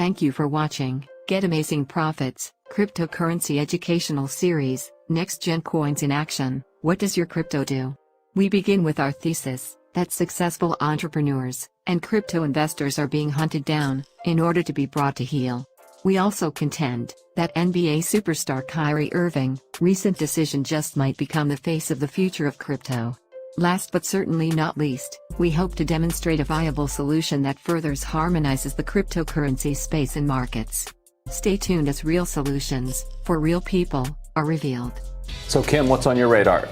Thank you for watching. Get amazing profits, cryptocurrency educational series, NextGen Coins in Action. What does your crypto do? We begin with our thesis that successful entrepreneurs and crypto investors are being hunted down in order to be brought to heel. We also contend that NBA superstar Kyrie Irving recent decision just might become the face of the future of crypto. Last but certainly not least, we hope to demonstrate a viable solution that furthers harmonizes the cryptocurrency space and markets. Stay tuned as real solutions for real people are revealed. So Kim, what's on your radar?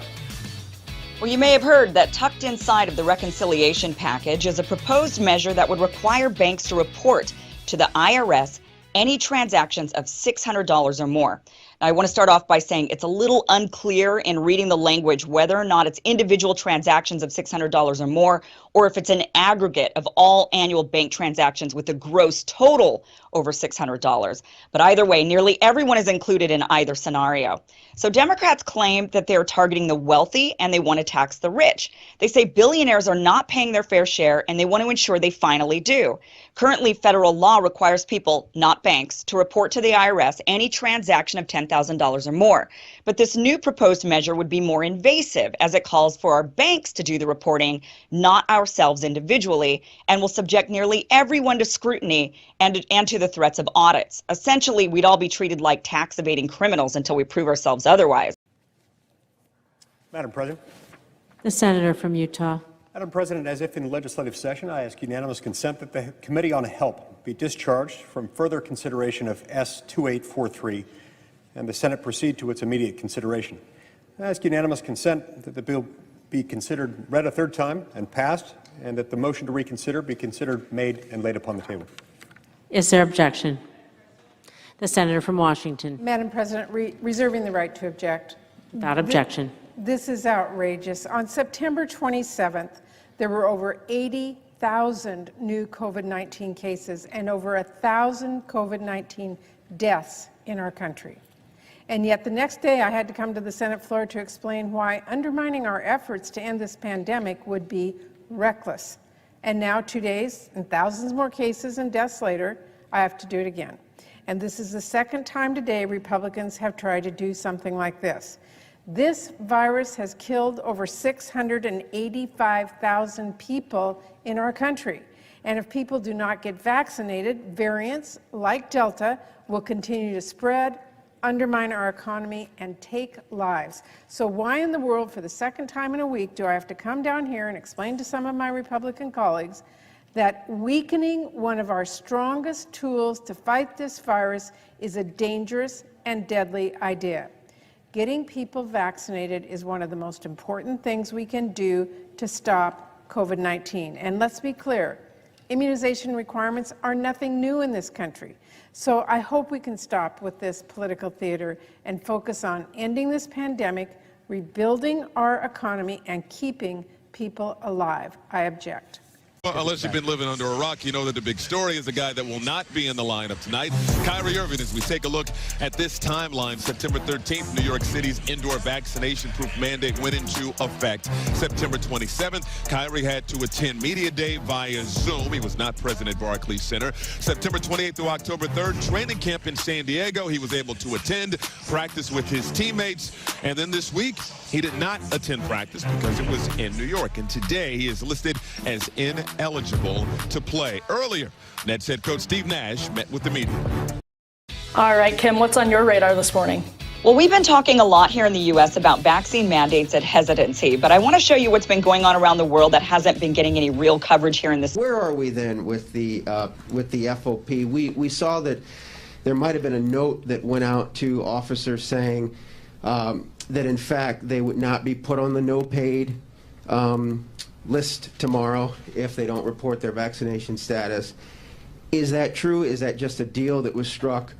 Well, you may have heard that tucked inside of the reconciliation package is a proposed measure that would require banks to report to the IRS any transactions of $600 or more. Now, I want to start off by saying it's a little unclear in reading the language whether or not it's individual transactions of $600 or more, or if it's an aggregate of all annual bank transactions with a gross total over $600. But either way, nearly everyone is included in either scenario. So Democrats claim that they're targeting the wealthy and they want to tax the rich. They say billionaires are not paying their fair share and they want to ensure they finally do. Currently, federal law requires people, not banks, to report to the IRS any transaction of $10,000 or more. But this new proposed measure would be more invasive, as it calls for our banks to do the reporting, not ourselves individually, and will subject nearly everyone to scrutiny and to the threats of audits. Essentially, we'd all be treated like tax evading criminals until we prove ourselves otherwise. Madam President. The senator from Utah. Madam President, as if in legislative session, I ask unanimous consent that the Committee on Help be discharged from further consideration of S-2843 and the Senate proceed to its immediate consideration. I ask unanimous consent that the bill be read a third time and passed, and that the motion to reconsider be considered, made, and laid upon the table. Is there objection? The senator from Washington. Madam President, reserving the right to object. Without objection. This is outrageous. On September 27th, there were over 80,000 new COVID-19 cases and over 1,000 COVID-19 deaths in our country. And yet the next day I had to come to the Senate floor to explain why undermining our efforts to end this pandemic would be reckless. And now 2 days and thousands more cases and deaths later, I have to do it again. And this is the second time today Republicans have tried to do something like this. This virus has killed over 685,000 people in our country. And if people do not get vaccinated, variants like Delta will continue to spread, undermine our economy, and take lives. So why in the world, for the second time in a week, do I have to come down here and explain to some of my Republican colleagues that weakening one of our strongest tools to fight this virus is a dangerous and deadly idea? Getting people vaccinated is one of the most important things we can do to stop COVID-19. And let's be clear, immunization requirements are nothing new in this country. So I hope we can stop with this political theater and focus on ending this pandemic, rebuilding our economy, and keeping people alive. I object. Well, unless you've been living under a rock, you know that the big story is the guy that will not be in the lineup tonight, Kyrie Irving. As we take a look at this timeline, September 13th, New York City's indoor vaccination-proof mandate went into effect. September 27th, Kyrie had to attend Media Day via Zoom. He was not present at Barclays Center. September 28th through October 3rd, training camp in San Diego. He was able to attend, practice with his teammates. And then this week, he did not attend practice because it was in New York. And today, he is listed as ineligible to play. Earlier, Nets head coach Steve Nash met with the media. All right, Kim, what's on your radar this morning? Well, we've been talking a lot here in the U.S. about vaccine mandates and hesitancy, but I want to show you what's been going on around the world that hasn't been getting any real coverage here in this. Where are we then with the FOP? We saw that there might have been a note that went out to officers saying that in fact they would not be put on the no paid list tomorrow if they don't report their vaccination status. Is that true? Is that just a deal that was struck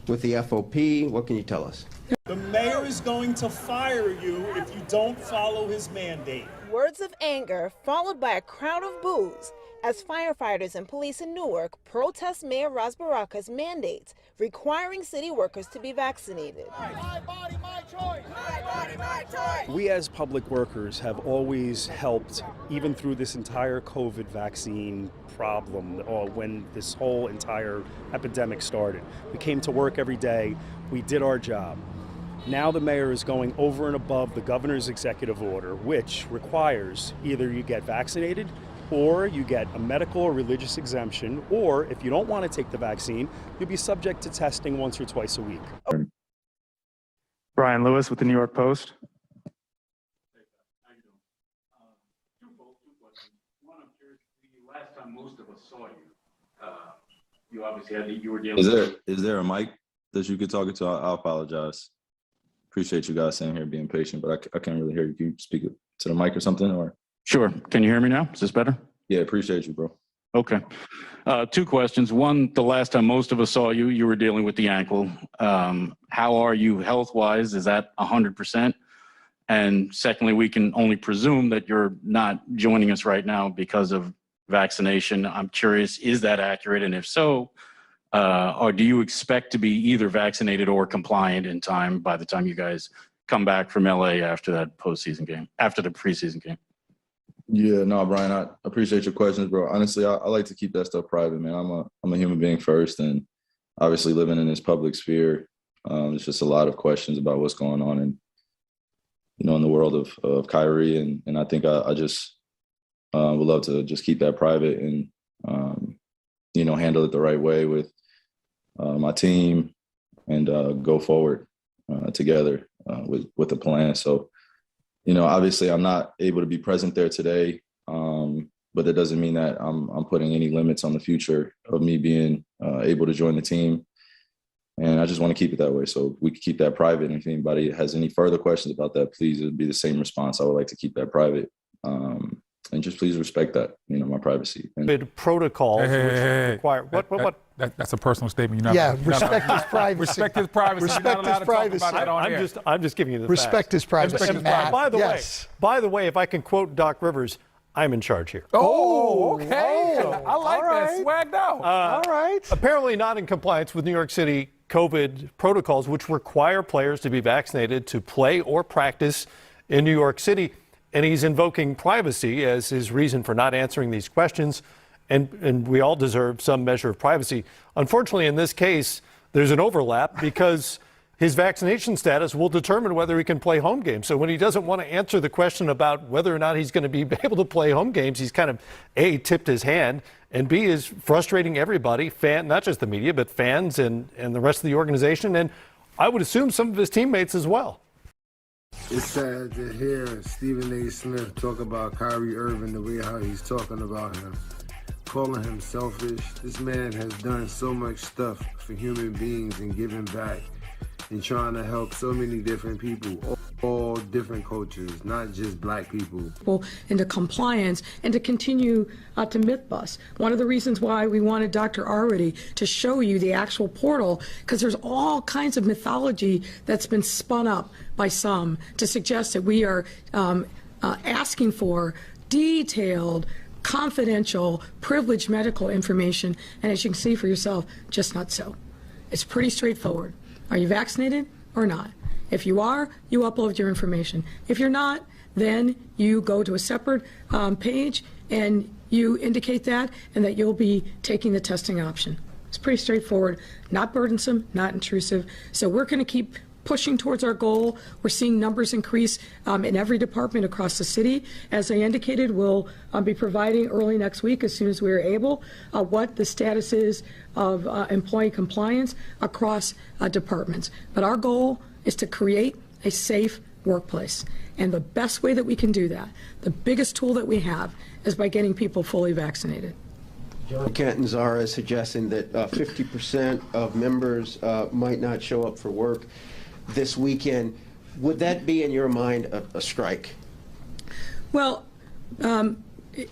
with the FOP? What can you tell us? The mayor is going to fire you if you don't follow his mandate. Words of anger followed by a crowd of boos as firefighters and police in Newark protest Mayor Ras Baraka's mandates requiring city workers to be vaccinated. My body, my choice. My body, my choice. We as public workers have always helped, even through this entire COVID vaccine problem, or when this whole entire epidemic started. We came to work every day, we did our job. Now the mayor is going over and above the governor's executive order, which requires either you get vaccinated or you get a medical or religious exemption, or if you don't want to take the vaccine, you'll be subject to testing once or twice a week. Brian Lewis with the New York Post. One, I'm curious, the last time most of us saw you, you obviously had you were dealing Is there a mic that you could talk into? I apologize. Appreciate you guys sitting here being patient, but I can't really hear you. Can you speak to the mic or something? Or Sure. Can you hear me now? Is this better? Yeah, appreciate you, bro. Okay. Two questions. One, the last time most of us saw you, you were dealing with the ankle. How are you health-wise? Is that 100%? And secondly, we can only presume that you're not joining us right now because of vaccination. I'm curious, is that accurate? And if so, or do you expect to be either vaccinated or compliant in time by the time you guys come back from LA after that postseason game, after the preseason game? Yeah, no, Brian, I appreciate your questions, bro. Honestly, I like to keep that stuff private, man. I'm a human being first, and obviously living in this public sphere, there's just a lot of questions about what's going on in the world of Kyrie, and I think I just would love to just keep that private and handle it the right way with my team and go forward together with a plan. So, obviously I'm not able to be present there today, but that doesn't mean that I'm putting any limits on the future of me being able to join the team. And I just want to keep it that way. So we can keep that private. And if anybody has any further questions about that, please, it would be the same response. I would like to keep that private. And just please respect that, my privacy. And protocols which require what? That's a personal statement. You're not, respect his privacy. Respect his privacy. Respect his privacy. I'm just giving you the respect facts. His privacy. Matt, by the way, if I can quote Doc Rivers, I'm in charge here. Oh, okay. I like that. Swagged out. All right. Apparently not in compliance with New York City COVID protocols, which require players to be vaccinated to play or practice in New York City. And he's invoking privacy as his reason for not answering these questions. And we all deserve some measure of privacy. Unfortunately, in this case, there's an overlap because his vaccination status will determine whether he can play home games. So when he doesn't want to answer the question about whether or not he's going to be able to play home games, he's kind of A, tipped his hand, and B, is frustrating everybody, not just the media, but fans and the rest of the organization. And I would assume some of his teammates as well. It's sad to hear Stephen A. Smith talk about Kyrie Irving the way how he's talking about him, calling him selfish. This man has done so much stuff for human beings and giving back and trying to help so many different people, all different cultures, not just black people. Into compliance and to continue to myth bust. One of the reasons why we wanted Dr. Arwady to show you the actual portal, because there's all kinds of mythology that's been spun up by some to suggest that we are asking for detailed, confidential, privileged medical information. And as you can see for yourself, just not so. It's pretty straightforward. Are you vaccinated or not? If you are, you upload your information. If you're not, then you go to a separate page and you indicate that and that you'll be taking the testing option. It's pretty straightforward, not burdensome, not intrusive. So we're going to keep pushing towards our goal. We're seeing numbers increase in every department across the city. As I indicated, we'll be providing early next week, as soon as we are able, what the status is of employee compliance across departments. But our goal is to create a safe workplace. And the best way that we can do that, the biggest tool that we have, is by getting people fully vaccinated. John Catanzara is suggesting that 50% of members might not show up for work this weekend. Would that be, in your mind, a strike? Well,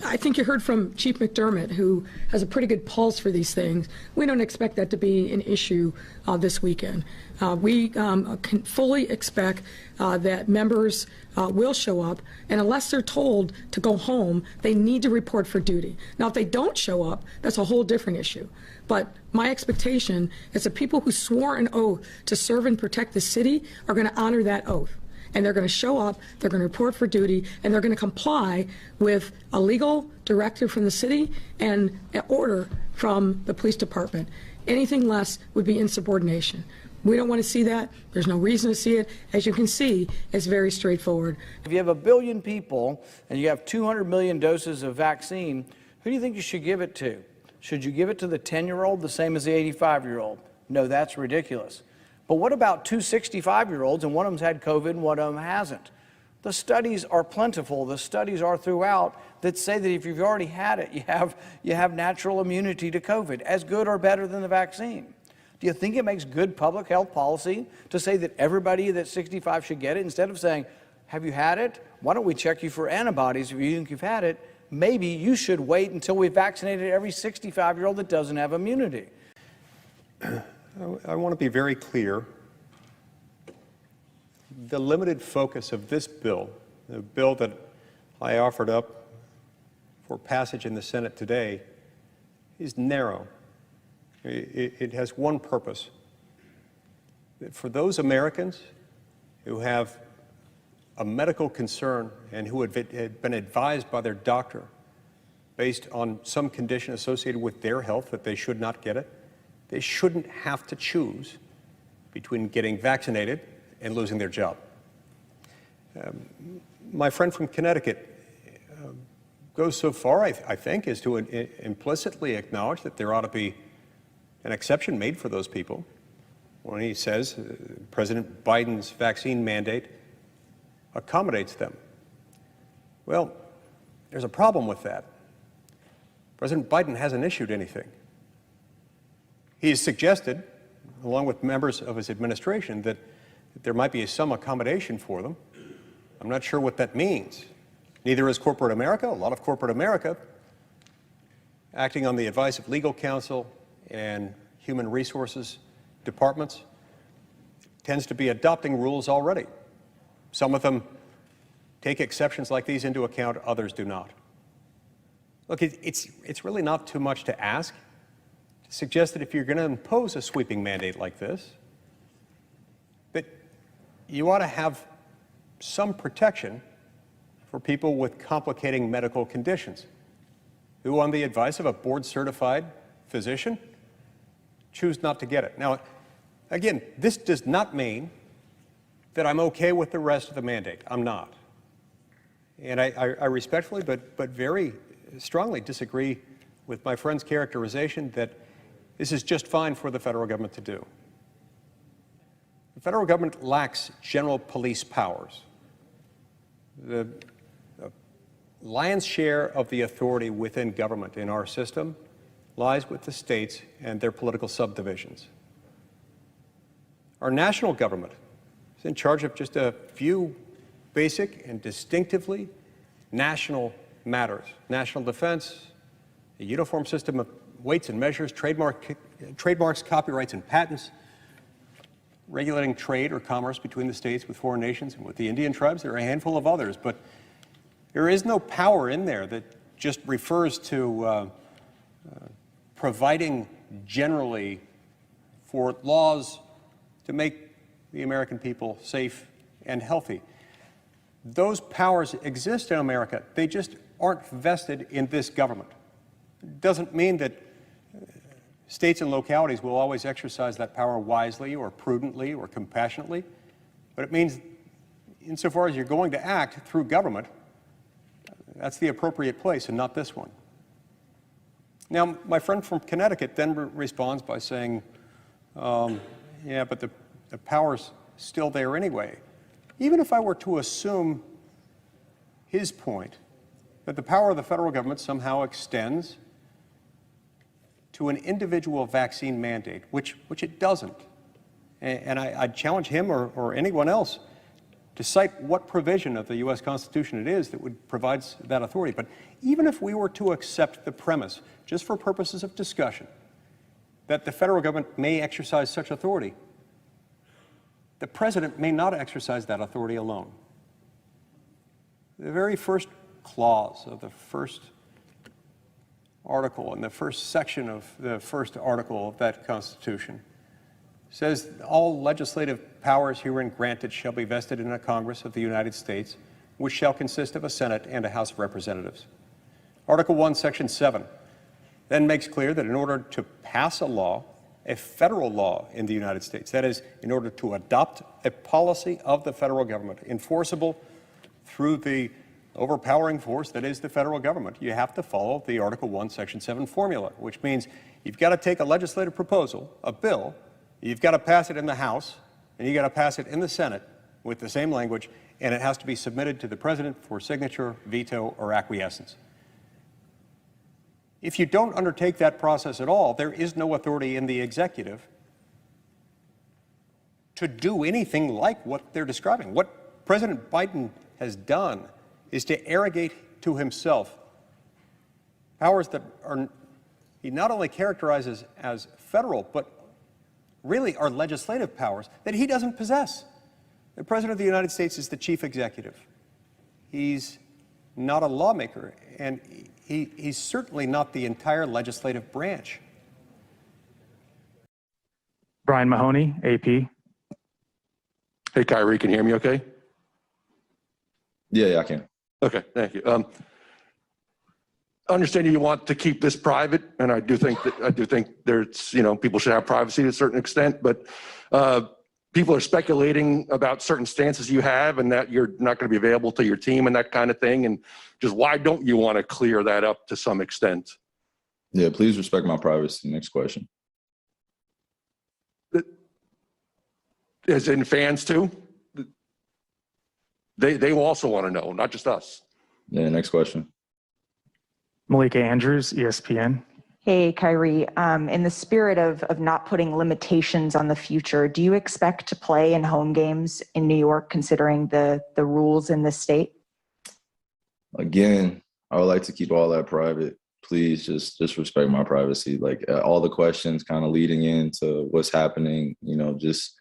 I think you heard from Chief McDermott, who has a pretty good pulse for these things. We don't expect that to be an issue this weekend. We can fully expect that members will show up, and unless they're told to go home, they need to report for duty. Now, if they don't show up, that's a whole different issue. But my expectation is that people who swore an oath to serve and protect the city are going to honor that oath. And they're going to show up, they're going to report for duty, and they're going to comply with a legal directive from the city and an order from the police department. Anything less would be insubordination. We don't want to see that. There's no reason to see it. As you can see, it's very straightforward. If you have 1 billion people and you have 200 million doses of vaccine, who do you think you should give it to? Should you give it to the 10-year-old the same as the 85-year-old? No, that's ridiculous. But what about 2 65-year-olds, and one of them's had COVID and one of them hasn't? The studies are plentiful. The studies are throughout that say that if you've already had it, you have natural immunity to COVID, as good or better than the vaccine. Do you think it makes good public health policy to say that everybody that's 65 should get it, instead of saying, have you had it? Why don't we check you for antibodies if you think you've had it? Maybe you should wait until we've vaccinated every 65-year-old that doesn't have immunity. I want to be very clear. The limited focus of this bill, the bill that I offered up for passage in the Senate today, is narrow. It has one purpose. For those Americans who have a medical concern and who had been advised by their doctor based on some condition associated with their health that they should not get it, they shouldn't have to choose between getting vaccinated and losing their job. My friend from Connecticut goes so far, I think, as to implicitly acknowledge that there ought to be an exception made for those people when he says President Biden's vaccine mandate accommodates them. Well, there's a problem with that. President Biden hasn't issued anything. He has suggested, along with members of his administration, that there might be some accommodation for them. I'm not sure what that means. Neither is corporate America. A lot of corporate America, acting on the advice of legal counsel and human resources departments, tends to be adopting rules already. Some of them take exceptions like these into account, others do not. Look, it's really not too much to ask to suggest that if you're going to impose a sweeping mandate like this, that you ought to have some protection for people with complicating medical conditions who, on the advice of a board-certified physician, choose not to get it. Now, again, this does not mean that I'm okay with the rest of the mandate. I'm not. And I respectfully but very strongly disagree with my friend's characterization that this is just fine for the federal government to do. The federal government lacks general police powers. The lion's share of the authority within government in our system lies with the states and their political subdivisions. Our national government is in charge of just a few basic and distinctively national matters: national defense, a uniform system of weights and measures, trademarks, copyrights, and patents, regulating trade or commerce between the states with foreign nations and with the Indian tribes. There are a handful of others, but there is no power in there that just refers to providing generally for laws to make the American people safe and healthy. Those powers exist in America. They just aren't vested in this government. It doesn't mean that states and localities will always exercise that power wisely or prudently or compassionately, but it means insofar as you're going to act through government, that's the appropriate place and not this one. Now, my friend from Connecticut then responds by saying, yeah, but the power's still there anyway. Even if I were to assume his point, that the power of the federal government somehow extends to an individual vaccine mandate, which it doesn't. And I challenge him or anyone else to cite what provision of the U.S. Constitution it is that provides that authority. But even if we were to accept the premise, just for purposes of discussion, that the federal government may exercise such authority, the president may not exercise that authority alone. The very first clause of the first article in the first section of the first article of that Constitution says all legislative powers herein granted shall be vested in a Congress of the United States, which shall consist of a Senate and a House of Representatives. Article 1, Section 7 then makes clear that in order to pass a law, a federal law in the United States, that is, in order to adopt a policy of the federal government, enforceable through the overpowering force that is the federal government, you have to follow the Article 1, Section 7 formula, which means you've got to take a legislative proposal, a bill, you've got to pass it in the House, and you've got to pass it in the Senate with the same language, and it has to be submitted to the President for signature, veto, or acquiescence. If you don't undertake that process at all, there is no authority in the executive to do anything like what they're describing. What President Biden has done is to arrogate to himself powers that he not only characterizes as federal, but really are legislative powers that he doesn't possess. The President of the United States is the chief executive. He's not a lawmaker, and he's certainly not the entire legislative branch. Brian Mahoney, AP. Hey, Kyrie, can you hear me okay? Yeah, I can. Okay, thank you. I understand you want to keep this private, and I do think there's, people should have privacy to a certain extent, but people are speculating about certain stances you have and that you're not going to be available to your team and that kind of thing. And just why don't you want to clear that up to some extent? Yeah, please respect my privacy. Next question. As in fans too? They also want to know, not just us. Yeah, next question. Malika Andrews, ESPN. Hey, Kyrie, in the spirit of not putting limitations on the future, do you expect to play in home games in New York, considering the rules in the state? Again, I would like to keep all that private. Please just respect my privacy. Like all the questions kind of leading into what's happening, just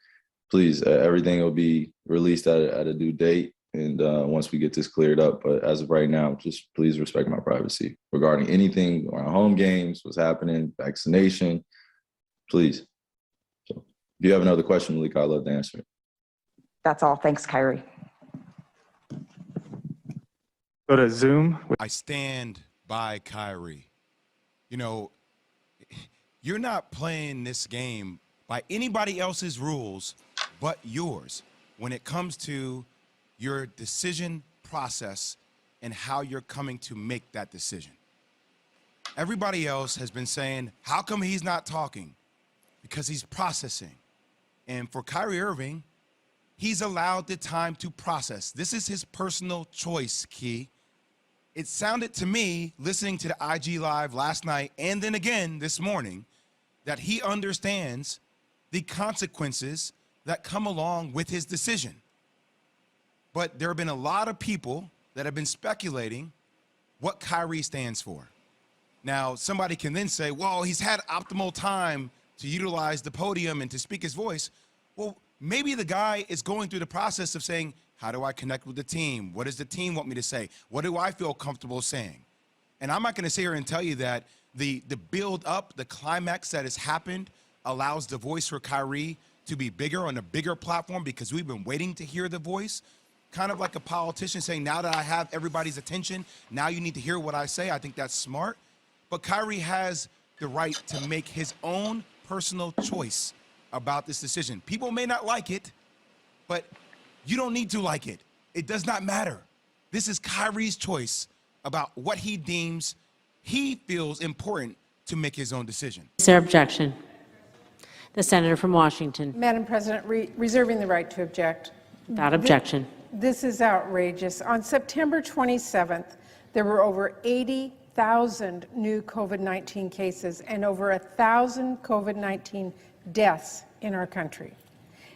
please, everything will be released at a due date. And once we get this cleared up, but as of right now, just please respect my privacy regarding anything around home games, what's happening, vaccination, please. So if you have another question, Malika, I'd love to answer it. That's all. Thanks, Kyrie. Go to Zoom. I stand by Kyrie. You're not playing this game by anybody else's rules but yours when it comes to your decision process and how you're coming to make that decision. Everybody else has been saying, how come he's not talking? Because he's processing. And for Kyrie Irving, he's allowed the time to process. This is his personal choice, Key. It sounded to me, listening to the IG Live last night and then again this morning, that he understands the consequences that come along with his decision. But there have been a lot of people that have been speculating what Kyrie stands for. Now, somebody can then say, well, he's had optimal time to utilize the podium and to speak his voice. Well, maybe the guy is going through the process of saying, how do I connect with the team? What does the team want me to say? What do I feel comfortable saying? And I'm not going to sit here and tell you that the build up, the climax that has happened allows the voice for Kyrie to be bigger on a bigger platform because we've been waiting to hear the voice. Kind of like a politician saying, now that I have everybody's attention, now you need to hear what I say. I think that's smart. But Kyrie has the right to make his own personal choice about this decision. People may not like it, but you don't need to like it. It does not matter. This is Kyrie's choice about what he deems he feels important to make his own decision. Is there objection? The senator from Washington. Madam President, reserving the right to object. Without objection. This is outrageous. On September 27th, there were over 80,000 new COVID-19 cases and over 1,000 COVID-19 deaths in our country.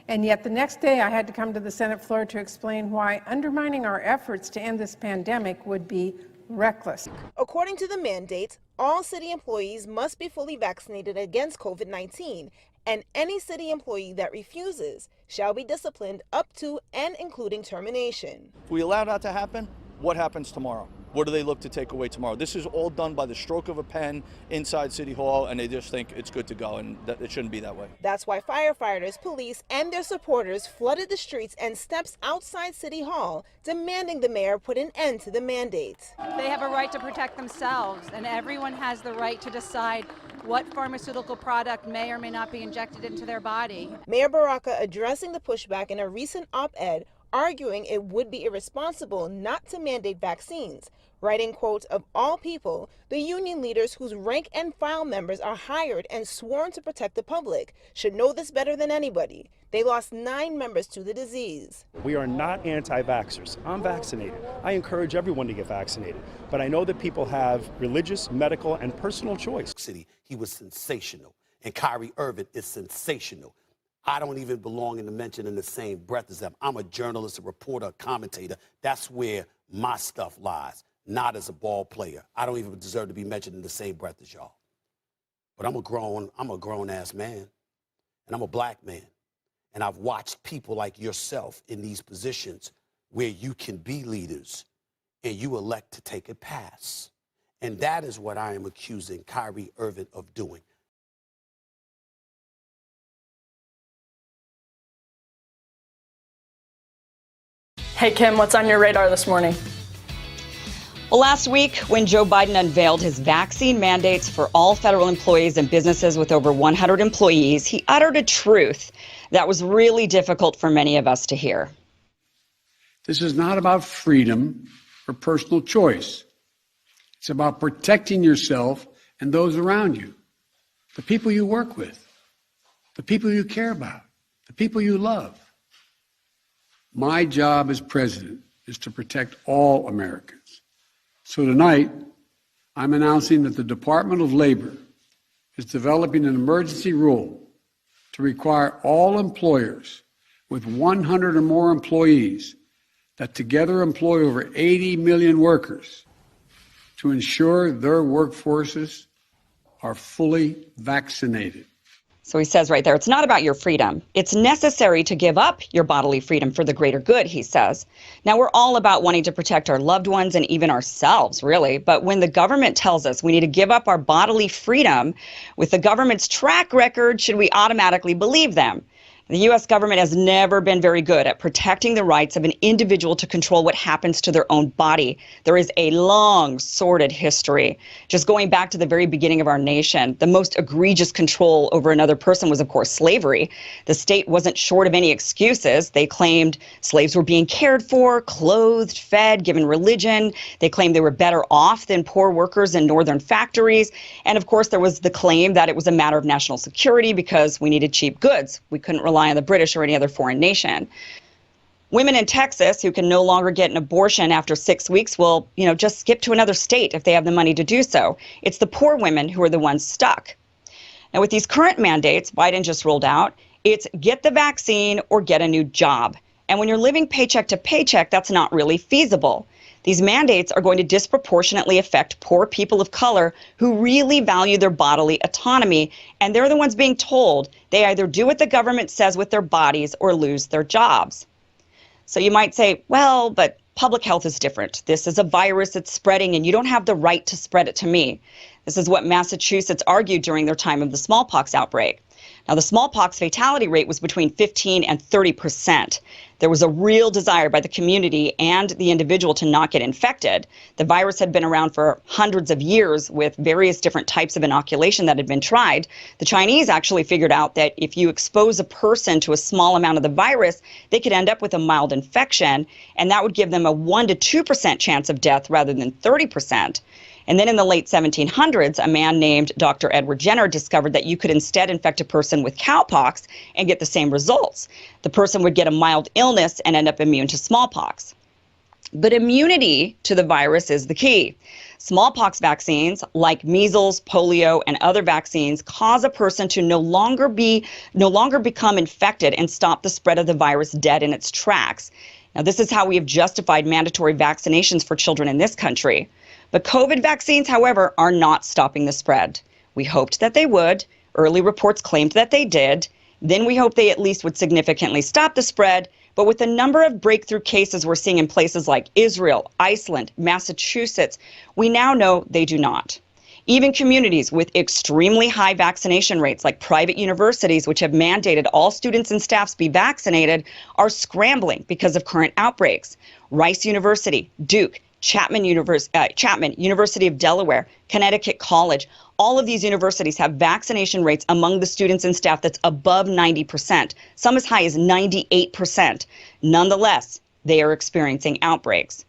And yet the next day I had to come to the Senate floor to explain why undermining our efforts to end this pandemic would be reckless. According to the mandate, all city employees must be fully vaccinated against COVID-19, and any city employee that refuses shall be disciplined up to and including termination. If we allow that to happen, what happens tomorrow? What do they look to take away tomorrow? This is all done by the stroke of a pen inside City Hall, and they just think it's good to go, and it shouldn't be that way. That's why firefighters, police, and their supporters flooded the streets and steps outside City Hall, demanding the mayor put an end to the mandate. They have a right to protect themselves, and everyone has the right to decide what pharmaceutical product may or may not be injected into their body. Mayor Baraka addressing the pushback in a recent op-ed, arguing it would be irresponsible not to mandate vaccines, writing, quote, "Of all people, the union leaders whose rank and file members are hired and sworn to protect the public should know this better than anybody. They lost 9 members to the disease." We are not anti-vaxxers. I'm vaccinated. I encourage everyone to get vaccinated. But I know that people have religious, medical, and personal choice. He was sensational. And Kyrie Irving is sensational. I don't even belong in the mention in the same breath as them. I'm a journalist, a reporter, a commentator. That's where my stuff lies, not as a ball player. I don't even deserve to be mentioned in the same breath as y'all. But I'm a grown-ass man, and I'm a black man. And I've watched people like yourself in these positions where you can be leaders, and you elect to take a pass. And that is what I am accusing Kyrie Irving of doing. Hey, Kim, what's on your radar this morning? Well, last week, when Joe Biden unveiled his vaccine mandates for all federal employees and businesses with over 100 employees, he uttered a truth that was really difficult for many of us to hear. This is not about freedom or personal choice. It's about protecting yourself and those around you, the people you work with, the people you care about, the people you love. My job as president is to protect all Americans. So tonight, I'm announcing that the Department of Labor is developing an emergency rule to require all employers with 100 or more employees that together employ over 80 million workers to ensure their workforces are fully vaccinated. So he says right there, it's not about your freedom. It's necessary to give up your bodily freedom for the greater good, he says. Now, we're all about wanting to protect our loved ones and even ourselves, really. But when the government tells us we need to give up our bodily freedom, with the government's track record, should we automatically believe them? The U.S. government has never been very good at protecting the rights of an individual to control what happens to their own body. There is a long, sordid history. Just going back to the very beginning of our nation, the most egregious control over another person was, of course, slavery. The state wasn't short of any excuses. They claimed slaves were being cared for, clothed, fed, given religion. They claimed they were better off than poor workers in northern factories. And, of course, there was the claim that it was a matter of national security because we needed cheap goods. We couldn't rely on the British or any other foreign nation. Women in Texas who can no longer get an abortion after 6 weeks will, just skip to another state if they have the money to do so. It's the poor women who are the ones stuck. Now, with these current mandates Biden just rolled out, it's get the vaccine or get a new job. And when you're living paycheck to paycheck, that's not really feasible. These mandates are going to disproportionately affect poor people of color who really value their bodily autonomy, and they're the ones being told they either do what the government says with their bodies or lose their jobs. So you might say, well, but public health is different. This is a virus that's spreading, and you don't have the right to spread it to me. This is what Massachusetts argued during their time of the smallpox outbreak. Now, the smallpox fatality rate was between 15 and 30%. There was a real desire by the community and the individual to not get infected. The virus had been around for hundreds of years with various different types of inoculation that had been tried. The Chinese actually figured out that if you expose a person to a small amount of the virus, they could end up with a mild infection, and that would give them a 1 to 2% chance of death rather than 30%. And then in the late 1700s, a man named Dr. Edward Jenner discovered that you could instead infect a person with cowpox and get the same results. The person would get a mild illness and end up immune to smallpox. But immunity to the virus is the key. Smallpox vaccines, like measles, polio, and other vaccines, cause a person to no longer become infected and stop the spread of the virus dead in its tracks. Now, this is how we have justified mandatory vaccinations for children in this country. But COVID vaccines, however, are not stopping the spread. We hoped that they would. Early reports claimed that they did. Then we hoped they at least would significantly stop the spread. But with the number of breakthrough cases we're seeing in places like Israel, Iceland, Massachusetts, we now know they do not. Even communities with extremely high vaccination rates, like private universities, which have mandated all students and staffs be vaccinated, are scrambling because of current outbreaks. Rice University, Duke, Chapman, University of Delaware, Connecticut College, all of these universities have vaccination rates among the students and staff that's above 90%, some as high as 98%. Nonetheless, they are experiencing outbreaks.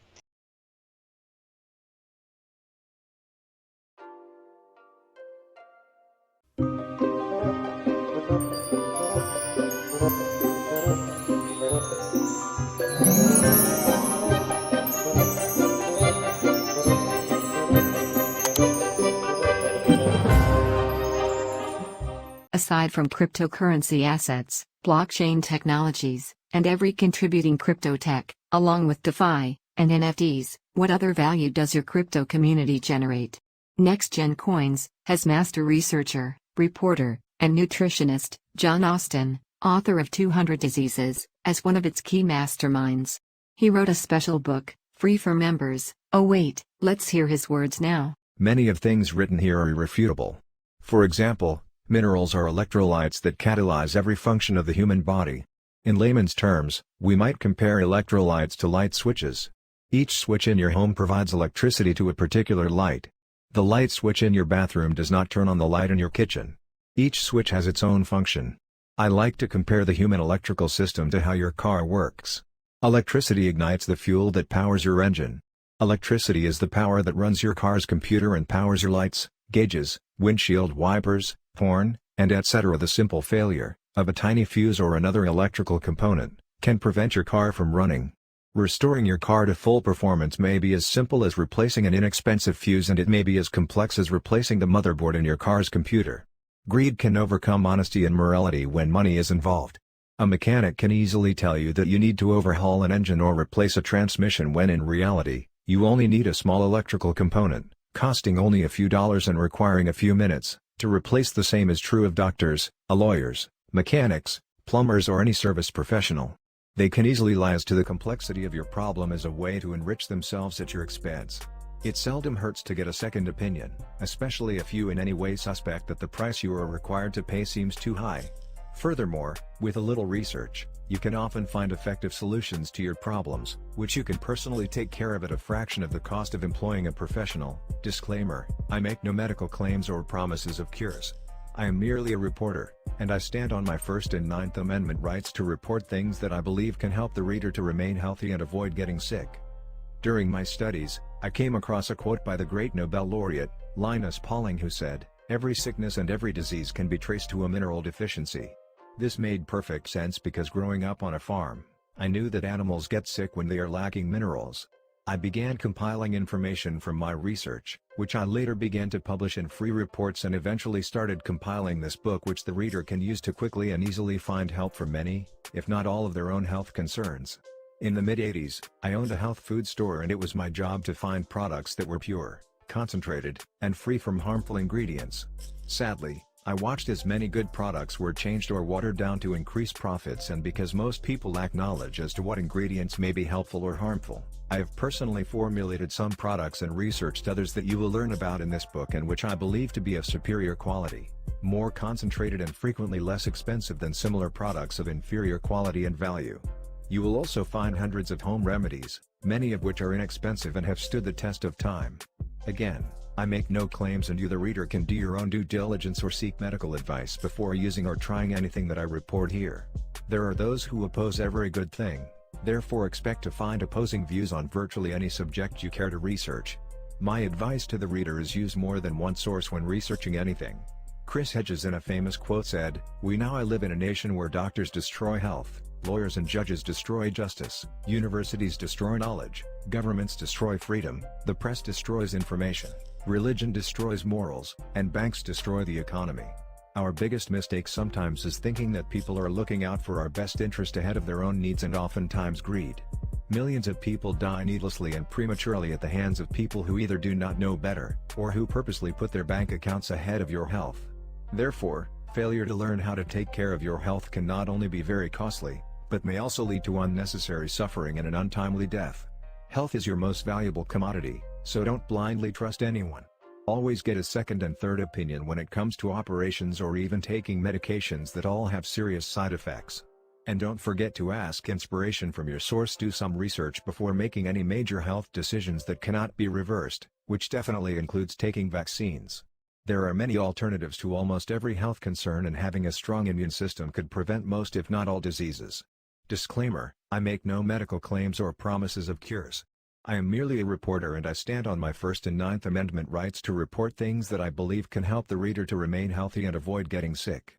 Aside from cryptocurrency assets, blockchain technologies, and every contributing crypto tech, along with DeFi and NFTs, what other value does your crypto community generate? NextGen Coins has master researcher, reporter, and nutritionist John Austin, author of 200 Diseases, as one of its key masterminds. He wrote a special book, free for members. Oh wait, let's hear his words now. Many of things written here are irrefutable. For example, minerals are electrolytes that catalyze every function of the human body. In layman's terms, we might compare electrolytes to light switches. Each switch in your home provides electricity to a particular light. The light switch in your bathroom does not turn on the light in your kitchen. Each switch has its own function. I like to compare the human electrical system to how your car works. Electricity ignites the fuel that powers your engine. Electricity is the power that runs your car's computer and powers your lights, gauges, windshield wipers, horn, and etc. The simple failure of a tiny fuse or another electrical component can prevent your car from running. Restoring your car to full performance may be as simple as replacing an inexpensive fuse, and it may be as complex as replacing the motherboard in your car's computer. Greed can overcome honesty and morality when money is involved. A mechanic can easily tell you that you need to overhaul an engine or replace a transmission when in reality, you only need a small electrical component, costing only a few dollars and requiring a few minutes. To replace. The same is true of doctors, lawyers, mechanics, plumbers, or any service professional. They can easily lie as to the complexity of your problem as a way to enrich themselves at your expense. It seldom hurts to get a second opinion, especially if you in any way suspect that the price you are required to pay seems too high. Furthermore, with a little research, you can often find effective solutions to your problems, which you can personally take care of at a fraction of the cost of employing a professional. Disclaimer: I make no medical claims or promises of cures. I am merely a reporter, and I stand on my First and Ninth Amendment rights to report things that I believe can help the reader to remain healthy and avoid getting sick. During my studies, I came across a quote by the great Nobel laureate, Linus Pauling, who said, "Every sickness and every disease can be traced to a mineral deficiency." This made perfect sense because growing up on a farm, I knew that animals get sick when they are lacking minerals. I began compiling information from my research, which I later began to publish in free reports, and eventually started compiling this book, which the reader can use to quickly and easily find help for many, if not all, of their own health concerns. In the mid-80s, I owned a health food store, and it was my job to find products that were pure, concentrated, and free from harmful ingredients. Sadly, I watched as many good products were changed or watered down to increase profits, and because most people lack knowledge as to what ingredients may be helpful or harmful, I have personally formulated some products and researched others that you will learn about in this book, and which I believe to be of superior quality, more concentrated, and frequently less expensive than similar products of inferior quality and value. You will also find hundreds of home remedies, many of which are inexpensive and have stood the test of time. Again, I make no claims, and you the reader can do your own due diligence or seek medical advice before using or trying anything that I report here. There are those who oppose every good thing, therefore expect to find opposing views on virtually any subject you care to research. My advice to the reader is use more than one source when researching anything. Chris Hedges in a famous quote said, "We now live in a nation where doctors destroy health, Lawyers and judges destroy justice, universities destroy knowledge, governments destroy freedom, the press destroys information, religion destroys morals, and banks destroy the economy. Our biggest mistake sometimes is thinking that people are looking out for our best interest ahead of their own needs and oftentimes greed. Millions of people die needlessly and prematurely at the hands of people who either do not know better, or who purposely put their bank accounts ahead of your health. Therefore, failure to learn how to take care of your health can not only be very costly, but may also lead to unnecessary suffering and an untimely death. Health is your most valuable commodity, so don't blindly trust anyone. Always get a second and third opinion when it comes to operations or even taking medications that all have serious side effects. And don't forget to ask inspiration from your source. Do some research before making any major health decisions that cannot be reversed, which definitely includes taking vaccines. There are many alternatives to almost every health concern, and having a strong immune system could prevent most if not all diseases. Disclaimer: I make no medical claims or promises of cures. I am merely a reporter and I stand on my First and Ninth Amendment rights to report things that I believe can help the reader to remain healthy and avoid getting sick.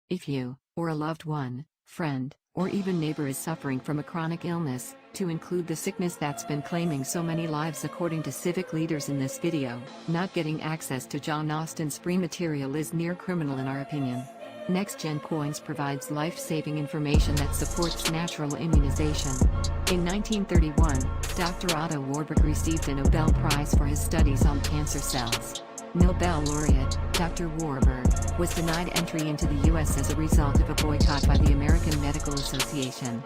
If you, or a loved one, friend, or even neighbor is suffering from a chronic illness, to include the sickness that's been claiming so many lives according to civic leaders in this video, not getting access to John Austin's free material is near criminal in our opinion. NextGen Coins provides life-saving information that supports natural immunization. In 1931, Dr. Otto Warburg received a Nobel Prize for his studies on cancer cells. Nobel laureate, Dr. Warburg, was denied entry into the U.S. as a result of a boycott by the American Medical Association.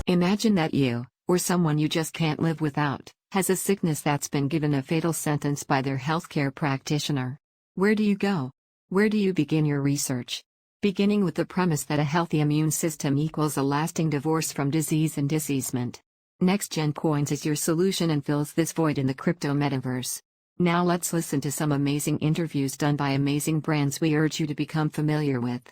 Imagine that you, or someone you just can't live without, has a sickness that's been given a fatal sentence by their healthcare practitioner. Where do you go? Where do you begin your research? Beginning with the premise that a healthy immune system equals a lasting divorce from disease and diseasement. NextGen Coins is your solution and fills this void in the crypto metaverse. Now let's listen to some amazing interviews done by amazing brands we urge you to become familiar with.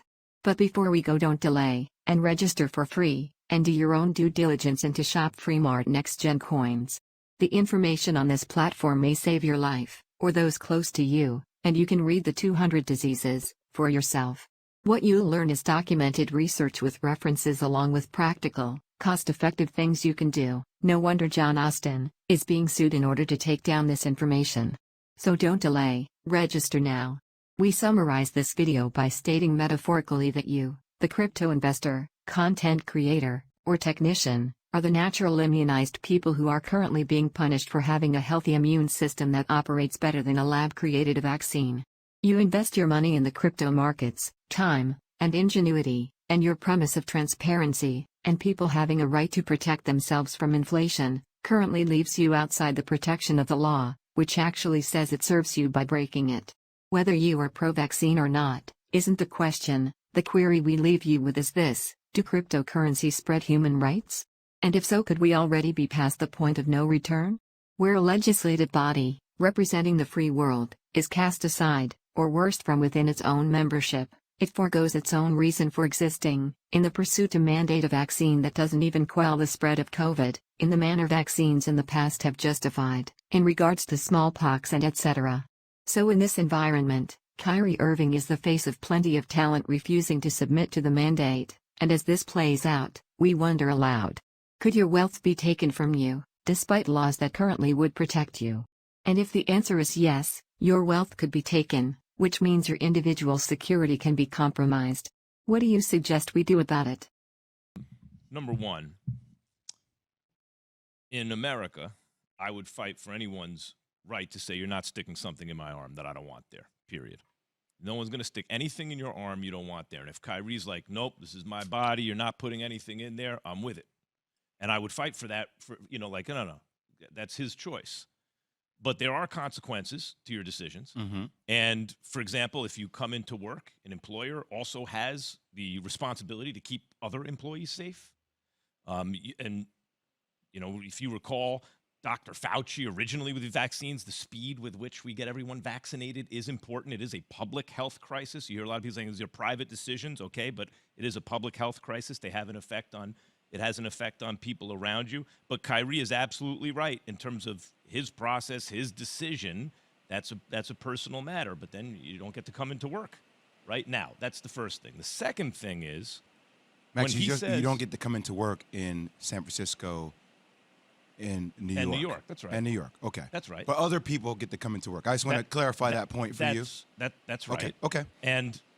But before we go, don't delay, and register for free, and do your own due diligence into Shop FreeMart NextGen Coins. The information on this platform may save your life, or those close to you, and you can read the 200 diseases for yourself. What you'll learn is documented research with references along with practical, cost-effective things you can do. No wonder John Austin is being sued in order to take down this information. So don't delay, register now. We summarize this video by stating metaphorically that you, the crypto investor, content creator, or technician, are the natural immunized people who are currently being punished for having a healthy immune system that operates better than a lab-created vaccine. You invest your money in the crypto markets, time, and ingenuity, and your premise of transparency, and people having a right to protect themselves from inflation, currently leaves you outside the protection of the law, which actually says it serves you by breaking it. Whether you are pro-vaccine or not, isn't the question. The query we leave you with is this: do cryptocurrencies spread human rights? And if so, could we already be past the point of no return? Where a legislative body, representing the free world, is cast aside, or worst from within its own membership, it forgoes its own reason for existing, in the pursuit to mandate a vaccine that doesn't even quell the spread of COVID, in the manner vaccines in the past have justified, in regards to smallpox and etc. So in this environment, Kyrie Irving is the face of plenty of talent refusing to submit to the mandate, and as this plays out, we wonder aloud. Could your wealth be taken from you, despite laws that currently would protect you? And if the answer is yes, your wealth could be taken, which means your individual security can be compromised. What do you suggest we do about it? Number one, in America, I would fight for anyone's right to say you're not sticking something in my arm that I don't want there, period. No one's going to stick anything in your arm you don't want there. And if Kyrie's like, nope, this is my body, you're not putting anything in there, I'm with it. And I would fight for that, no, that's his choice. But there are consequences to your decisions. Mm-hmm. And for example, if you come into work, an employer also has the responsibility to keep other employees safe. If you recall, Dr. Fauci originally with the vaccines, the speed with which we get everyone vaccinated is important. It is a public health crisis. You hear a lot of people saying these are private decisions, okay, but it is a public health crisis. It has an effect on people around you. But Kyrie is absolutely right in terms of his process, his decision, That's a personal matter, but then you don't get to come into work right now. That's the first thing. The second thing is, Max, when he says, you don't get to come into work in San Francisco, in New York. And New York, that's right. And New York, okay. That's right. But other people get to come into work. I just want to clarify that point for you. That's right. Okay.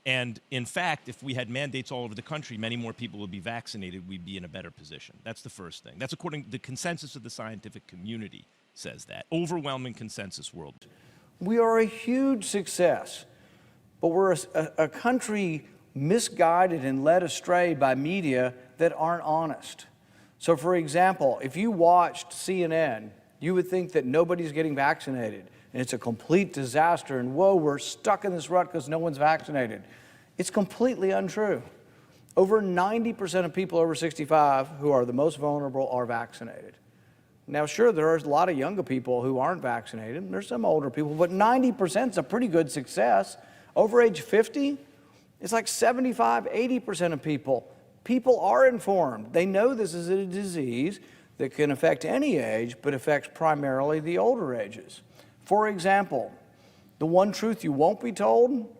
And in fact, if we had mandates all over the country, many more people would be vaccinated. We'd be in a better position. That's the first thing. That's according to the consensus of the scientific community says that. Overwhelming consensus world. We are a huge success, but we're a country misguided and led astray by media that aren't honest. So, for example, if you watched CNN, you would think that nobody's getting vaccinated, and it's a complete disaster, and whoa, we're stuck in this rut because no one's vaccinated. It's completely untrue. Over 90% of people over 65 who are the most vulnerable are vaccinated. Now, sure, there are a lot of younger people who aren't vaccinated, and there's some older people, but 90% is a pretty good success. Over age 50, it's like 75, 80% of people. People are informed. They know this is a disease that can affect any age, but affects primarily the older ages. For example, the one truth you won't be told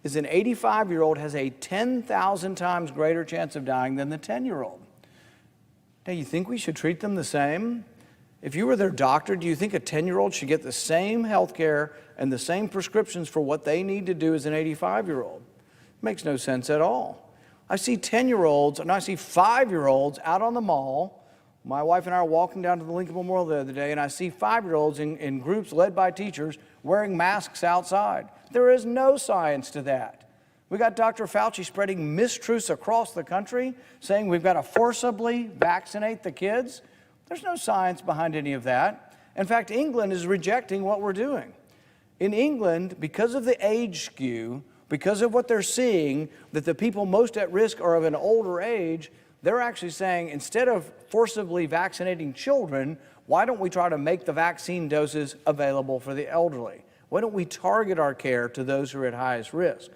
is an 85-year-old has a 10,000 times greater chance of dying than the 10-year-old. Now, you think we should treat them the same? If you were their doctor, do you think a 10-year-old should get the same health care and the same prescriptions for what they need to do as an 85-year-old? Makes no sense at all. I see 10-year-olds and I see 5-year-olds out on the mall. My wife and I are walking down to the Lincoln Memorial the other day, and I see 5-year-olds in groups led by teachers wearing masks outside. There is no science to that. We got Dr. Fauci spreading mistruths across the country, saying we've got to forcibly vaccinate the kids. There's no science behind any of that. In fact, England is rejecting what we're doing. In England, because of the age skew, because of what they're seeing, that the people most at risk are of an older age, they're actually saying instead of forcibly vaccinating children, why don't we try to make the vaccine doses available for the elderly? Why don't we target our care to those who are at highest risk?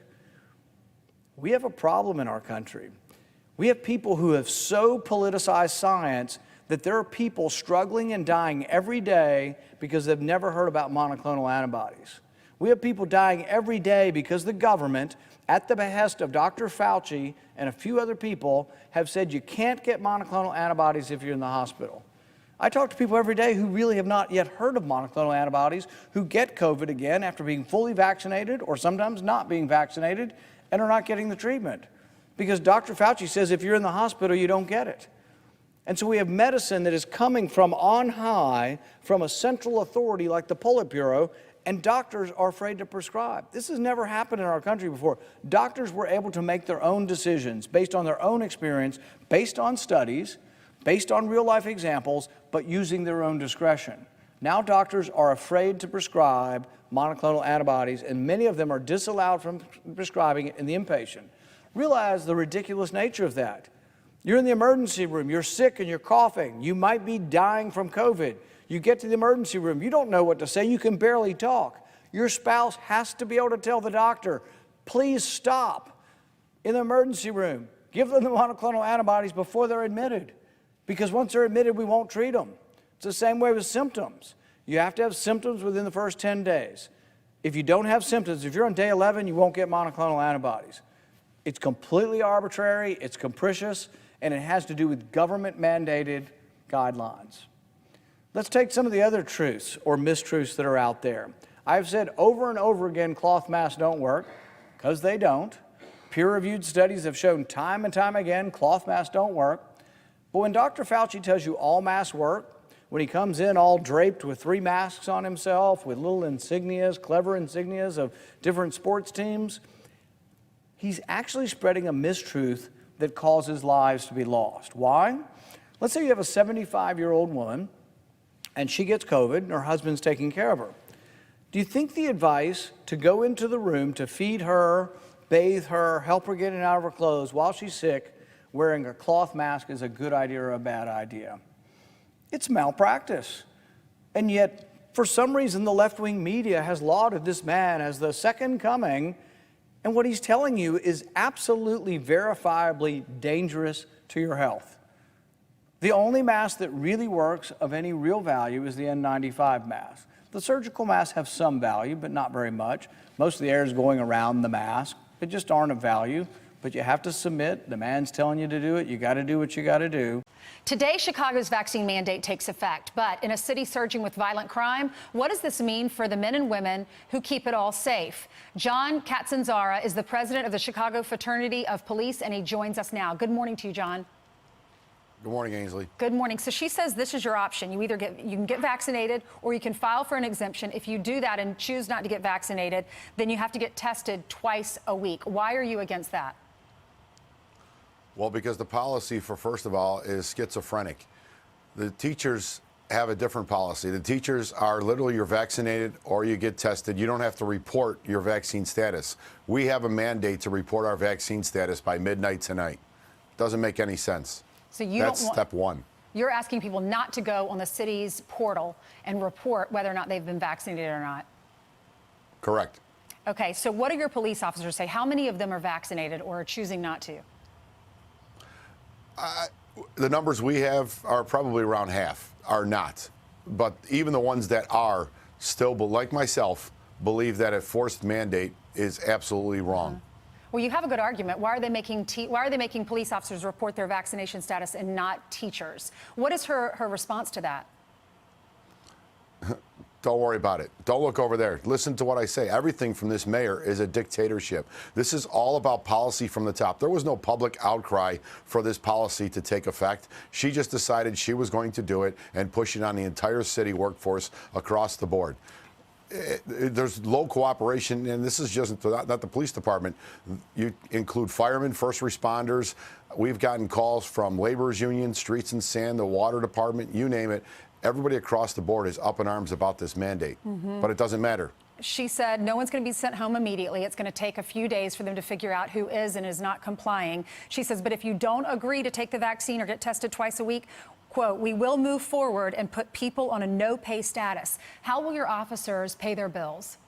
We have a problem in our country. We have people who have so politicized science that there are people struggling and dying every day because they've never heard about monoclonal antibodies. We have people dying every day because the government, at the behest of Dr. Fauci and a few other people, have said you can't get monoclonal antibodies if you're in the hospital. I talk to people every day who really have not yet heard of monoclonal antibodies, who get COVID again after being fully vaccinated or sometimes not being vaccinated and are not getting the treatment. Because Dr. Fauci says if you're in the hospital, you don't get it. And so we have medicine that is coming from on high, from a central authority like the Politburo, and doctors are afraid to prescribe. This has never happened in our country before. Doctors were able to make their own decisions based on their own experience, based on studies, based on real-life examples, but using their own discretion. Now doctors are afraid to prescribe monoclonal antibodies, and many of them are disallowed from prescribing it in the inpatient. Realize the ridiculous nature of that. You're in the emergency room, you're sick and you're coughing, you might be dying from COVID. You get to the emergency room, you don't know what to say, you can barely talk. Your spouse has to be able to tell the doctor, please stop in the emergency room. Give them the monoclonal antibodies before they're admitted, because once they're admitted, we won't treat them. It's the same way with symptoms. You have to have symptoms within the first 10 days. If you don't have symptoms, if you're on day 11, you won't get monoclonal antibodies. It's completely arbitrary, it's capricious, and it has to do with government-mandated guidelines. Let's take some of the other truths or mistruths that are out there. I've said over and over again cloth masks don't work, because they don't. Peer-reviewed studies have shown time and time again cloth masks don't work. But when Dr. Fauci tells you all masks work, when he comes in all draped with 3 masks on himself, with little insignias, clever insignias of different sports teams, he's actually spreading a mistruth that causes lives to be lost. Why? Let's say you have a 75-year-old woman and she gets COVID and her husband's taking care of her. Do you think the advice to go into the room to feed her, bathe her, help her get in and out of her clothes while she's sick, wearing a cloth mask is a good idea or a bad idea? It's malpractice. And yet, for some reason, the left-wing media has lauded this man as the second coming, and what he's telling you is absolutely verifiably dangerous to your health. The only mask that really works of any real value is the N95 mask. The surgical masks have some value, but not very much. Most of the air is going around the mask. They just aren't of value. But you have to submit. The man's telling you to do it. You got to do what you got to do. Today, Chicago's vaccine mandate takes effect. But in a city surging with violent crime, what does this mean for the men and women who keep it all safe? John Katzenzara is the president of the Chicago Fraternity of Police, and he joins us now. Good morning to you, John. Good morning, Ainsley. Good morning. So she says this is your option. You can get vaccinated or you can file for an exemption. If you do that and choose not to get vaccinated, then you have to get tested twice a week. Why are you against that? Well, because the policy first of all, is schizophrenic. The teachers have a different policy. The teachers are literally you're vaccinated or you get tested. You don't have to report your vaccine status. We have a mandate to report our vaccine status by midnight tonight. Doesn't make any sense. So you That's don't want, step one. You're asking people not to go on the city's portal and report whether or not they've been vaccinated or not. Correct. Okay, so what do your police officers say? How many of them are vaccinated or are choosing not to? The numbers we have are probably around half are not. But even the ones that are still, like myself, believe that a forced mandate is absolutely wrong. Well, you have a good argument. Why are they making police officers report their vaccination status and not teachers? What is her response to that? Don't worry about it. Don't look over there. Listen to what I say. Everything from this mayor is a dictatorship. This is all about policy from the top. There was no public outcry for this policy to take effect. She just decided she was going to do it and push it on the entire city workforce across the board. There's low cooperation, and this is just not the police department. You include firemen, first responders. We've gotten calls from laborers union, streets and sand, the water department, you name it. Everybody across the board is up in arms about this mandate, but it doesn't matter. She said no one's going to be sent home immediately. It's going to take a few days for them to figure out who is and is not complying. She says, but if you don't agree to take the vaccine or get tested twice a week, quote, we will move forward and put people on a no-pay status. How will your officers pay their bills?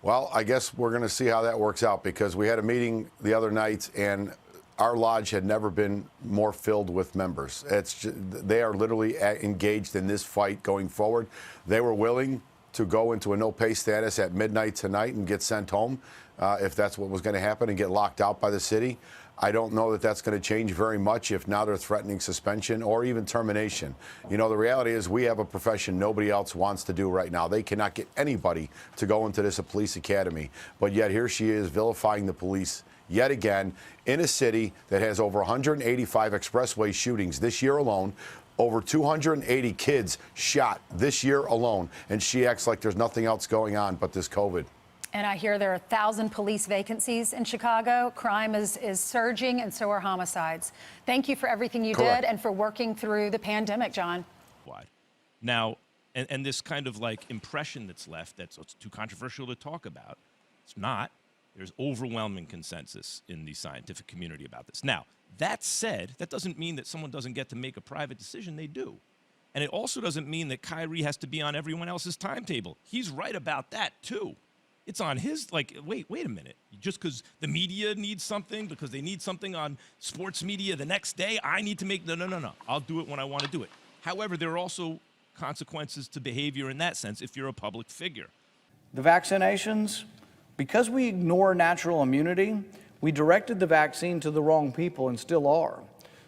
Well, I guess we're going to see how that works out because we had a meeting the other night and our lodge had never been more filled with members. They are literally engaged in this fight going forward. They were willing to go into a no-pay status at midnight tonight and get sent home if that's what was going to happen and get locked out by the city. I don't know that that's going to change very much if now they're threatening suspension or even termination. You know, the reality is we have a profession nobody else wants to do right now. They cannot get anybody to go into this police academy. But yet here she is vilifying the police yet again in a city that has over 185 expressway shootings this year alone, over 280 kids shot this year alone, and she acts like there's nothing else going on but this COVID. And I hear there are 1,000 police vacancies in Chicago. Crime is surging, and so are homicides. Thank you for everything you did and for working through the pandemic, John. Now, and this kind of like impression that's left that's too controversial to talk about, it's not. There's overwhelming consensus in the scientific community about this. Now, that said, that doesn't mean that someone doesn't get to make a private decision. They do. And it also doesn't mean that Kyrie has to be on everyone else's timetable. He's right about that, too. It's on his, like, wait a minute. Just because the media needs something, because they need something on sports media the next day, I need to make, no. I'll do it when I want to do it. However, there are also consequences to behavior in that sense if you're a public figure. The vaccinations, because we ignore natural immunity, we directed the vaccine to the wrong people and still are.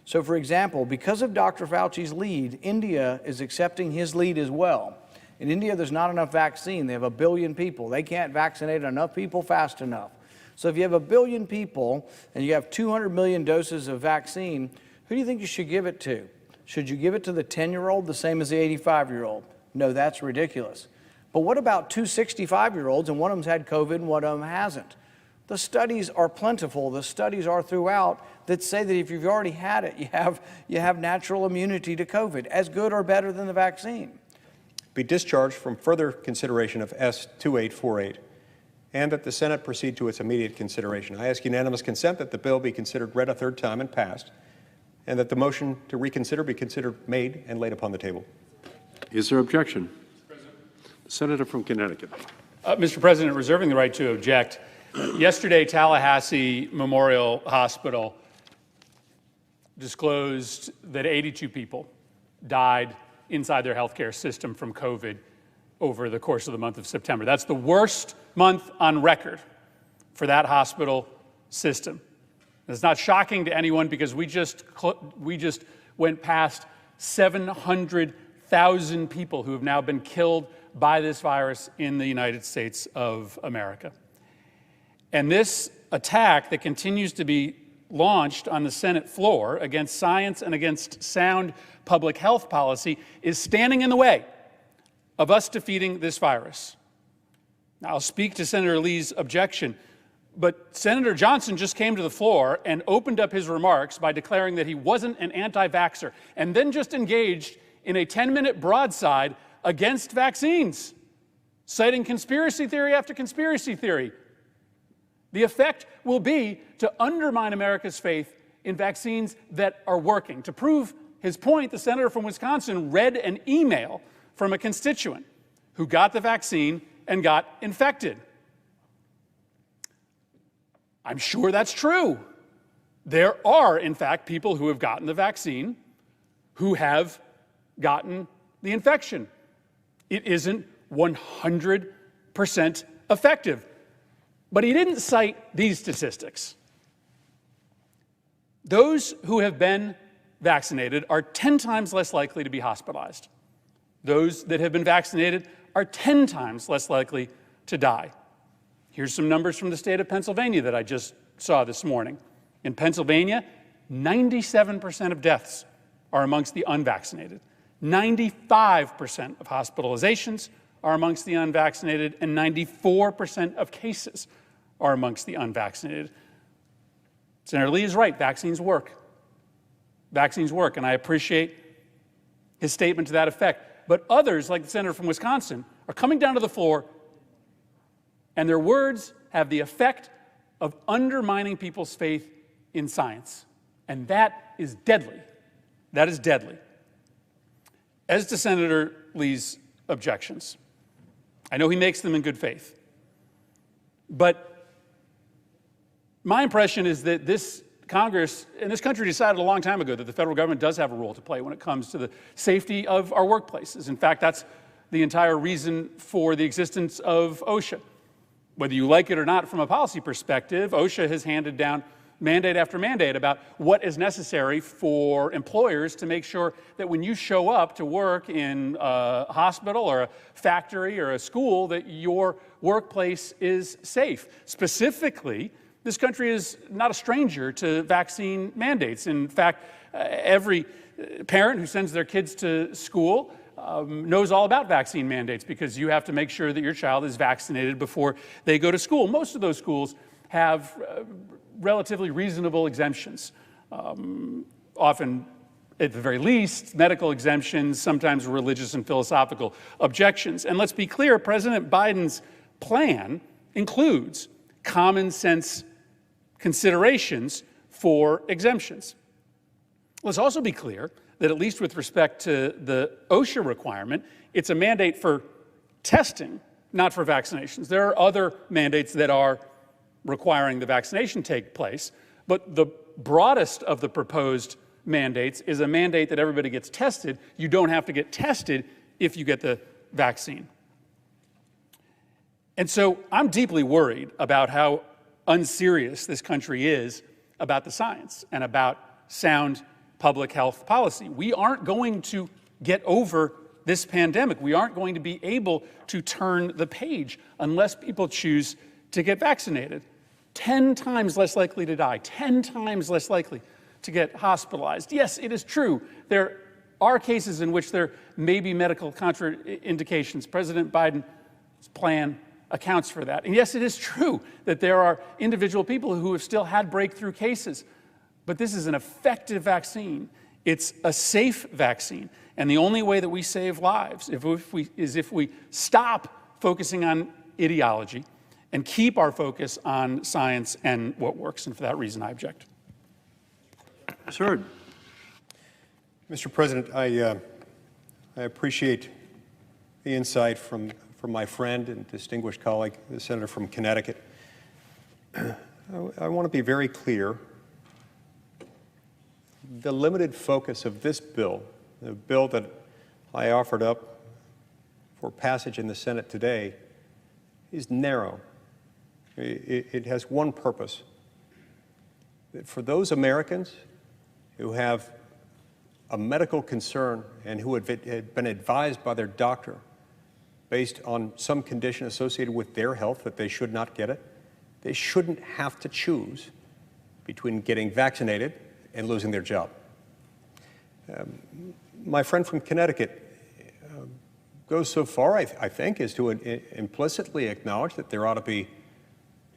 So, for example, because of Dr. Fauci's lead, India is accepting his lead as well. In India, there's not enough vaccine. They have 1 billion people. They can't vaccinate enough people fast enough. So if you have 1 billion people and you have 200 million doses of vaccine, who do you think you should give it to? Should you give it to the 10-year-old the same as the 85-year-old? No, that's ridiculous. But what about 2 65-year-olds, and one of them's had COVID and one of them hasn't? The studies are plentiful. The studies are throughout that say that if you've already had it, you have natural immunity to COVID, as good or better than the vaccine. Be discharged from further consideration of S-2848, and that the Senate proceed to its immediate consideration. I ask unanimous consent that the bill be considered read a third time and passed, and that the motion to reconsider be considered made and laid upon the table. Is there objection? The Senator from Connecticut. Mr. President, reserving the right to object. Yesterday, Tallahassee Memorial Hospital disclosed that 82 people died inside their healthcare system from COVID over the course of the month of September. That's the worst month on record for that hospital system. It's not shocking to anyone because we just went past 700,000 people who have now been killed by this virus in the United States of America. And this attack that continues to be launched on the Senate floor against science and against sound public health policy is standing in the way of us defeating this virus. Now, I'll speak to Senator Lee's objection, but Senator Johnson just came to the floor and opened up his remarks by declaring that he wasn't an anti-vaxxer, and then just engaged in a 10-minute broadside against vaccines, citing conspiracy theory after conspiracy theory. The effect will be to undermine America's faith in vaccines that are working. To prove his point, the senator from Wisconsin read an email from a constituent who got the vaccine and got infected. I'm sure that's true. There are, in fact, people who have gotten the vaccine who have gotten the infection. It isn't 100% effective. But he didn't cite these statistics. Those who have been vaccinated are 10 times less likely to be hospitalized. Those that have been vaccinated are 10 times less likely to die. Here's some numbers from the state of Pennsylvania that I just saw this morning. In Pennsylvania, 97% of deaths are amongst the unvaccinated. 95% of hospitalizations are amongst the unvaccinated, and 94% of cases are amongst the unvaccinated. Senator Lee is right. Vaccines work. Vaccines work, and I appreciate his statement to that effect. But others, like the senator from Wisconsin, are coming down to the floor, and their words have the effect of undermining people's faith in science. And that is deadly. That is deadly. As to Senator Lee's objections, I know he makes them in good faith. But my impression is that this Congress and this country decided a long time ago that the federal government does have a role to play when it comes to the safety of our workplaces. In fact, that's the entire reason for the existence of OSHA. Whether you like it or not from a policy perspective, OSHA has handed down mandate after mandate about what is necessary for employers to make sure that when you show up to work in a hospital or a factory or a school, that your workplace is safe. Specifically, this country is not a stranger to vaccine mandates. In fact, every parent who sends their kids to school knows all about vaccine mandates because you have to make sure that your child is vaccinated before they go to school. Most of those schools have relatively reasonable exemptions, often, at the very least, medical exemptions, sometimes religious and philosophical objections. And let's be clear, President Biden's plan includes common sense considerations for exemptions. Let's also be clear that at least with respect to the OSHA requirement, it's a mandate for testing, not for vaccinations. There are other mandates that are requiring the vaccination take place, but the broadest of the proposed mandates is a mandate that everybody gets tested. You don't have to get tested if you get the vaccine. And so I'm deeply worried about how unserious this country is about the science and about sound public health policy. We aren't going to get over this pandemic. We aren't going to be able to turn the page unless people choose to get vaccinated. 10 times less likely to die, 10 times less likely to get hospitalized. Yes, it is true. There are cases in which there may be medical contraindications. President Biden's plan accounts for that. And yes, it is true that there are individual people who have still had breakthrough cases. But this is an effective vaccine. It's a safe vaccine. And the only way that we save lives is if we stop focusing on ideology and keep our focus on science and what works. And for that reason, I object. Sir. Mr. President, I appreciate the insight from my friend and distinguished colleague, the senator from Connecticut. I want to be very clear. The limited focus of this bill, the bill that I offered up for passage in the Senate today is narrow. It has one purpose. That for those Americans who have a medical concern and who had been advised by their doctor based on some condition associated with their health that they should not get it, they shouldn't have to choose between getting vaccinated and losing their job. My friend from Connecticut goes so far, I think, as to implicitly acknowledge that there ought to be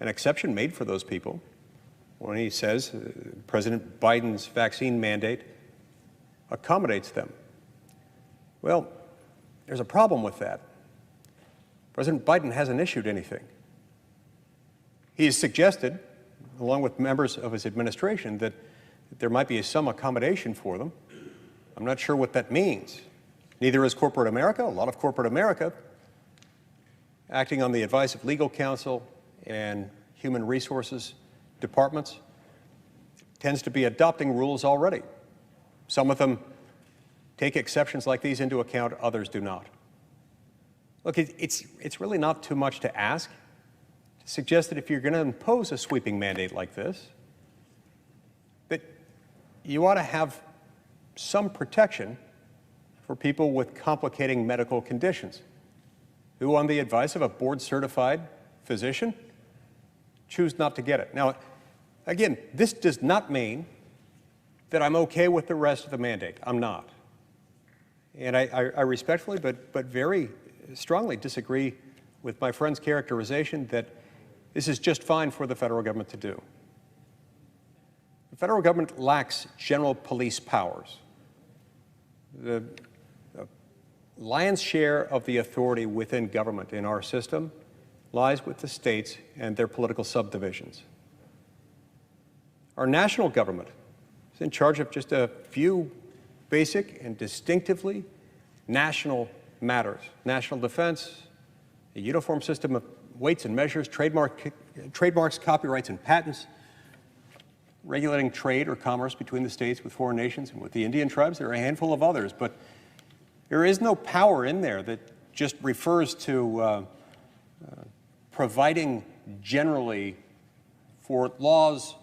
an exception made for those people when he says President Biden's vaccine mandate accommodates them. Well, there's a problem with that. President Biden hasn't issued anything. He has suggested, along with members of his administration, that there might be some accommodation for them. I'm not sure what that means. Neither is corporate America. A lot of corporate America, acting on the advice of legal counsel and human resources departments, tends to be adopting rules already. Some of them take exceptions like these into account, others do not. Look, it's really not too much to ask to suggest that if you're going to impose a sweeping mandate like this, that you ought to have some protection for people with complicating medical conditions who, on the advice of a board-certified physician, choose not to get it. Now, again, this does not mean that I'm okay with the rest of the mandate. I'm not. And I respectfully but very strongly disagree with my friend's characterization that this is just fine for the federal government to do. The federal government lacks general police powers. The lion's share of the authority within government in our system lies with the states and their political subdivisions. Our national government is in charge of just a few basic and distinctively national matters: national defense, a uniform system of weights and measures, trademarks, copyrights, and patents, regulating trade or commerce between the states with foreign nations and with the Indian tribes. There are a handful of others, but there is no power in there that just refers to providing generally for laws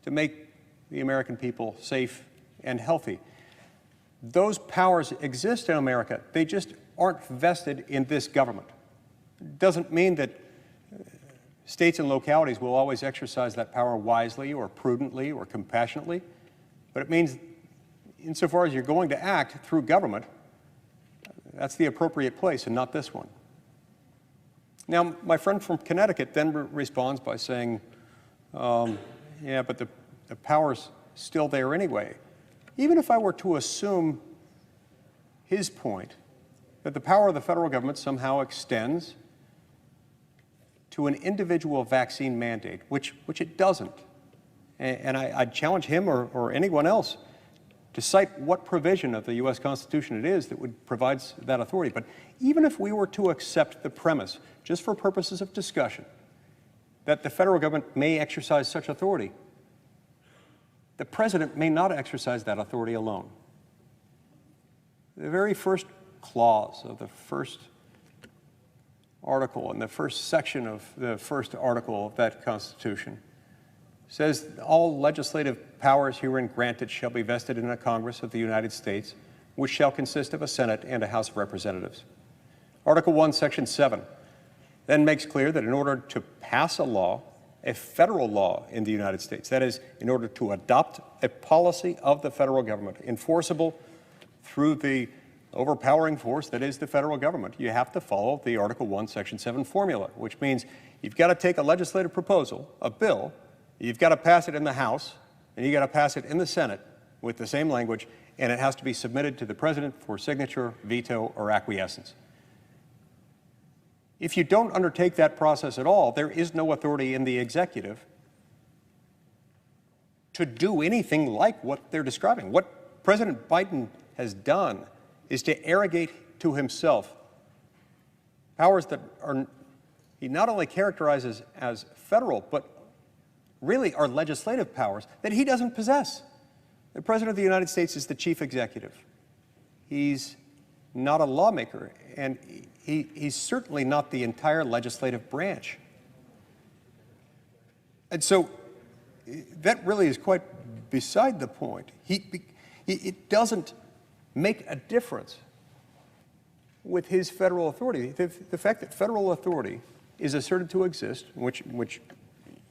to make the American people safe and healthy. Those powers exist in America. They just aren't vested in this government. It doesn't mean that states and localities will always exercise that power wisely or prudently or compassionately, but it means insofar as you're going to act through government, that's the appropriate place and not this one. Now, my friend from Connecticut then responds by saying, yeah, but the power's still there anyway. Even if I were to assume his point, that the power of the federal government somehow extends to an individual vaccine mandate, which it doesn't. And I'd challenge him or anyone else to cite what provision of the U.S. Constitution it is that provides that authority. But even if we were to accept the premise, just for purposes of discussion, that the federal government may exercise such authority, the president may not exercise that authority alone. The very first clause of the first article in the first section of the first article of that Constitution says all legislative powers herein granted shall be vested in a Congress of the United States, which shall consist of a Senate and a House of Representatives. Article 1, Section 7 then makes clear that in order to pass a law, a federal law in the United States, that is, in order to adopt a policy of the federal government, enforceable through the overpowering force that is the federal government, you have to follow the Article 1, Section 7 formula, which means you've got to take a legislative proposal, a bill, you've got to pass it in the House, and you've got to pass it in the Senate with the same language, and it has to be submitted to the president for signature, veto, or acquiescence. If you don't undertake that process at all, there is no authority in the executive to do anything like what they're describing. What President Biden has done is to arrogate to himself powers that he not only characterizes as federal, but really are legislative powers that he doesn't possess. The President of the United States is the chief executive. He's not a lawmaker, and he's certainly not the entire legislative branch. And so that really is quite beside the point. It doesn't make a difference with his federal authority. The fact that federal authority is asserted to exist, which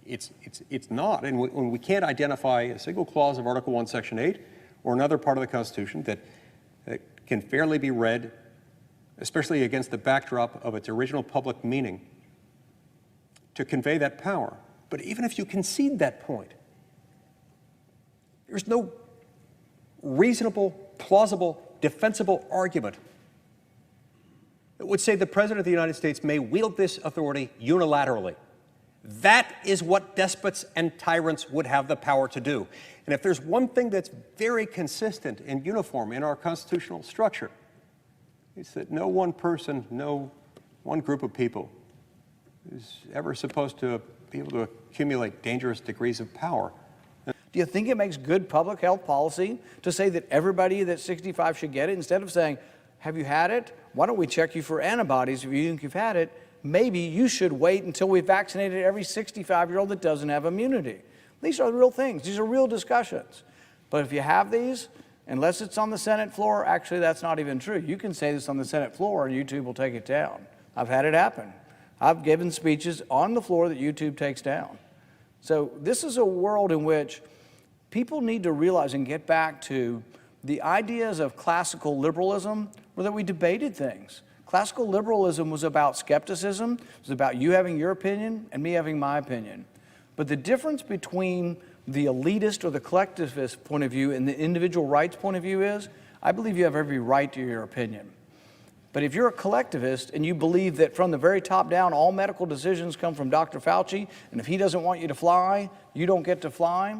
it's not, and when we can't identify a single clause of Article 1, Section 8, or another part of the Constitution that can fairly be read, especially against the backdrop of its original public meaning, to convey that power. But even if you concede that point, there's no reasonable, plausible, defensible argument that would say the President of the United States may wield this authority unilaterally. That is what despots and tyrants would have the power to do. And if there's one thing that's very consistent and uniform in our constitutional structure, it's that no one person, no one group of people is ever supposed to be able to accumulate dangerous degrees of power. Do you think it makes good public health policy to say that everybody that's 65 should get it, instead of saying, have you had it? Why don't we check you for antibodies if you think you've had it? Maybe you should wait until we've vaccinated every 65-year-old that doesn't have immunity. These are real things. These are real discussions. But if you have these, unless it's on the Senate floor, actually that's not even true. You can say this on the Senate floor and YouTube will take it down. I've had it happen. I've given speeches on the floor that YouTube takes down. So this is a world in which people need to realize and get back to the ideas of classical liberalism were that we debated things. Classical liberalism was about skepticism. It was about you having your opinion and me having my opinion. But the difference between the elitist or the collectivist point of view and the individual rights point of view is, I believe you have every right to your opinion. But if you're a collectivist and you believe that from the very top down, all medical decisions come from Dr. Fauci, and if he doesn't want you to fly, you don't get to fly,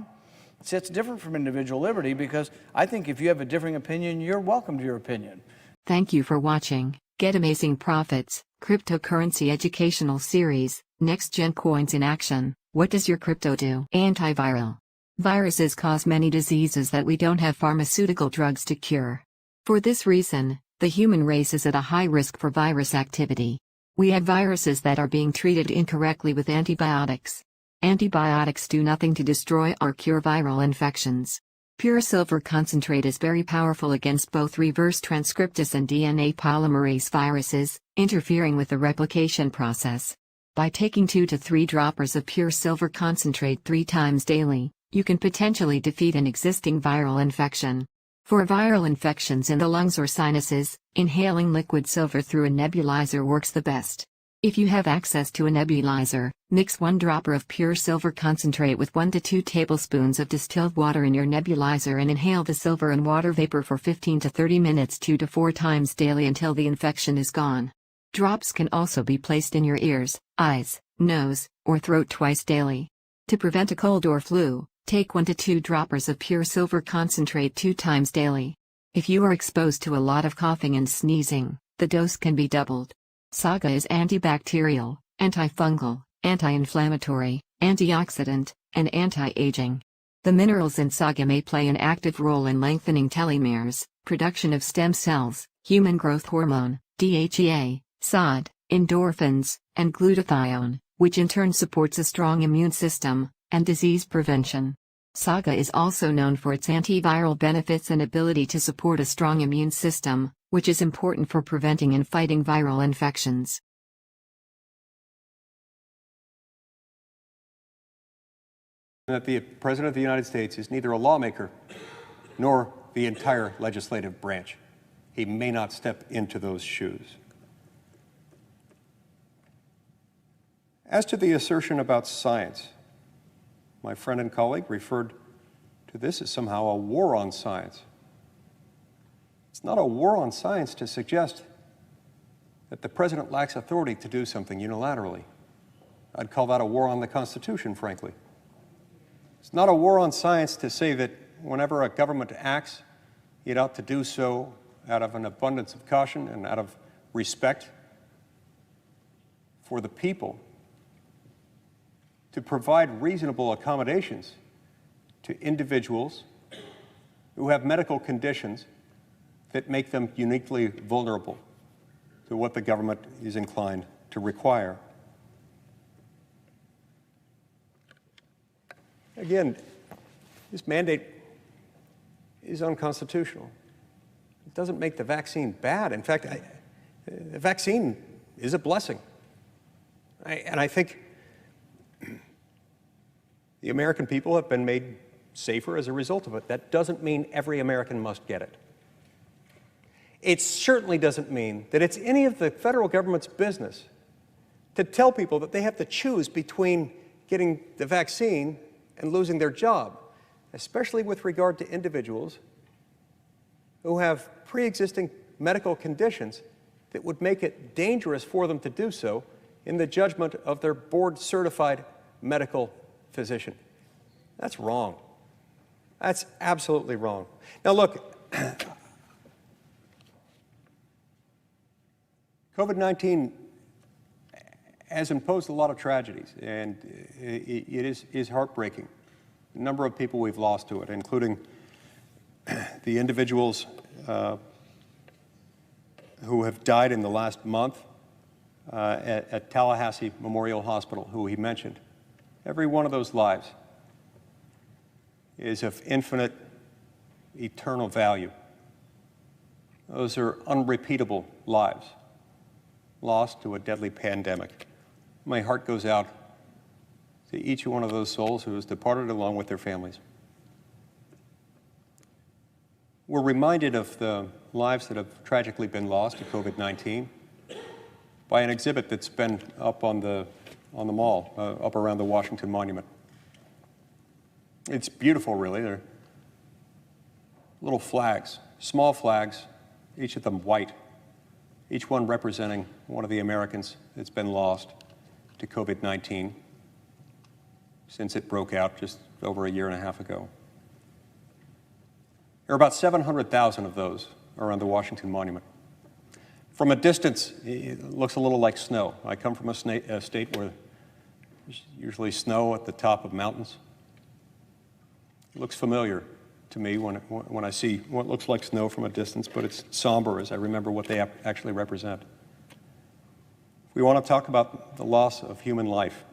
it's different from individual liberty, because I think if you have a differing opinion, you're welcome to your opinion. Thank you for watching. Get amazing profits, cryptocurrency educational series, Next Gen Coins in Action. What does your crypto do? Antiviral. Viruses cause many diseases that we don't have pharmaceutical drugs to cure. For this reason, the human race is at a high risk for virus activity. We have viruses that are being treated incorrectly with antibiotics. Antibiotics do nothing to destroy or cure viral infections. Pure silver concentrate is very powerful against both reverse transcriptase and DNA polymerase viruses, interfering with the replication process. By taking 2 to 3 droppers of pure silver concentrate 3 times daily, you can potentially defeat an existing viral infection. For viral infections in the lungs or sinuses, inhaling liquid silver through a nebulizer works the best. If you have access to a nebulizer, mix 1 dropper of pure silver concentrate with 1 to 2 tablespoons of distilled water in your nebulizer and inhale the silver and water vapor for 15 to 30 minutes 2 to 4 times daily until the infection is gone. Drops can also be placed in your ears, eyes, nose, or throat twice daily. To prevent a cold or flu, take 1 to 2 droppers of pure silver concentrate 2 times daily. If you are exposed to a lot of coughing and sneezing, the dose can be doubled. Saga is antibacterial, antifungal, anti-inflammatory, antioxidant, and anti-aging. The minerals in Saga may play an active role in lengthening telomeres, production of stem cells, human growth hormone, DHEA, SOD, endorphins, and glutathione, which in turn supports a strong immune system and disease prevention. Saga is also known for its antiviral benefits and ability to support a strong immune system, which is important for preventing and fighting viral infections. That the President of the United States is neither a lawmaker nor the entire legislative branch. He may not step into those shoes. As to the assertion about science, my friend and colleague referred to this as somehow a war on science. It's not a war on science to suggest that the president lacks authority to do something unilaterally. I'd call that a war on the Constitution, frankly. It's not a war on science to say that whenever a government acts, it ought to do so out of an abundance of caution and out of respect for the people, to provide reasonable accommodations to individuals who have medical conditions that make them uniquely vulnerable to what the government is inclined to require. Again, this mandate is unconstitutional. It doesn't make the vaccine bad. In fact, the vaccine is a blessing. And I think the American people have been made safer as a result of it. That doesn't mean every American must get it. It certainly doesn't mean that it's any of the federal government's business to tell people that they have to choose between getting the vaccine and losing their job, especially with regard to individuals who have pre-existing medical conditions that would make it dangerous for them to do so in the judgment of their board-certified medical physician. That's wrong. That's absolutely wrong. Now look, COVID-19 has imposed a lot of tragedies, and it is heartbreaking. The number of people we've lost to it, including the individuals who have died in the last month at Tallahassee Memorial Hospital, who he mentioned. Every one of those lives is of infinite, eternal value. Those are unrepeatable lives lost to a deadly pandemic. My heart goes out to each one of those souls who has departed along with their families. We're reminded of the lives that have tragically been lost to COVID-19 by an exhibit that's been up on the mall, up around the Washington Monument. It's beautiful, really. They're little flags, small flags, each of them white, each one representing one of the Americans that's been lost to COVID-19 since it broke out just over a year and a half ago. There are about 700,000 of those around the Washington Monument. From a distance, it looks a little like snow. I come from a state where there's usually snow at the top of mountains. It looks familiar to me when I see what looks like snow from a distance, but it's somber as I remember what they actually represent. If we want to talk about the loss of human life,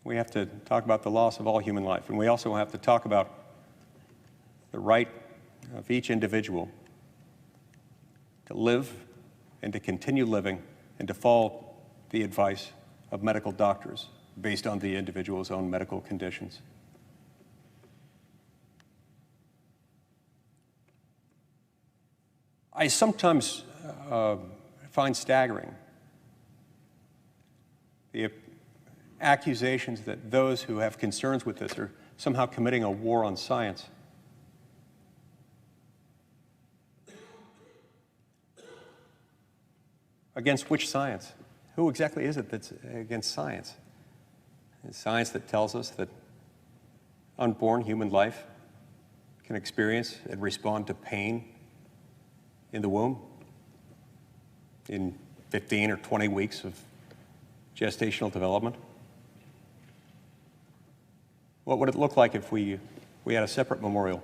we have to talk about the loss of all human life, and we also have to talk about the right of each individual to live and to continue living and to follow the advice of medical doctors based on the individual's own medical conditions. I sometimes find staggering the accusations that those who have concerns with this are somehow committing a war on science. Against which science? Who exactly is it that's against science? It's science that tells us that unborn human life can experience and respond to pain in the womb in 15 or 20 weeks of gestational development. What would it look like if we had a separate memorial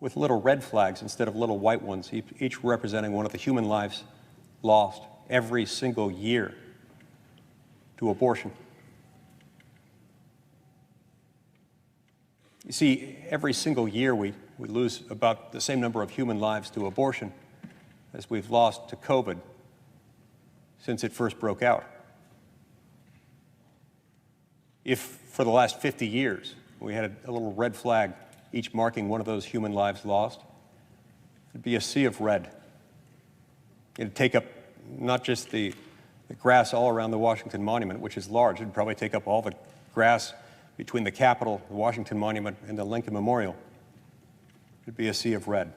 with little red flags instead of little white ones, each representing one of the human lives lost every single year to abortion? You see, every single year we lose about the same number of human lives to abortion as we've lost to COVID since it first broke out. If for the last 50 years we had a little red flag each marking one of those human lives lost, it'd be a sea of red. It'd take up not just the grass all around the Washington Monument, which is large, it'd probably take up all the grass between the Capitol, the Washington Monument, and the Lincoln Memorial. It'd be a sea of red.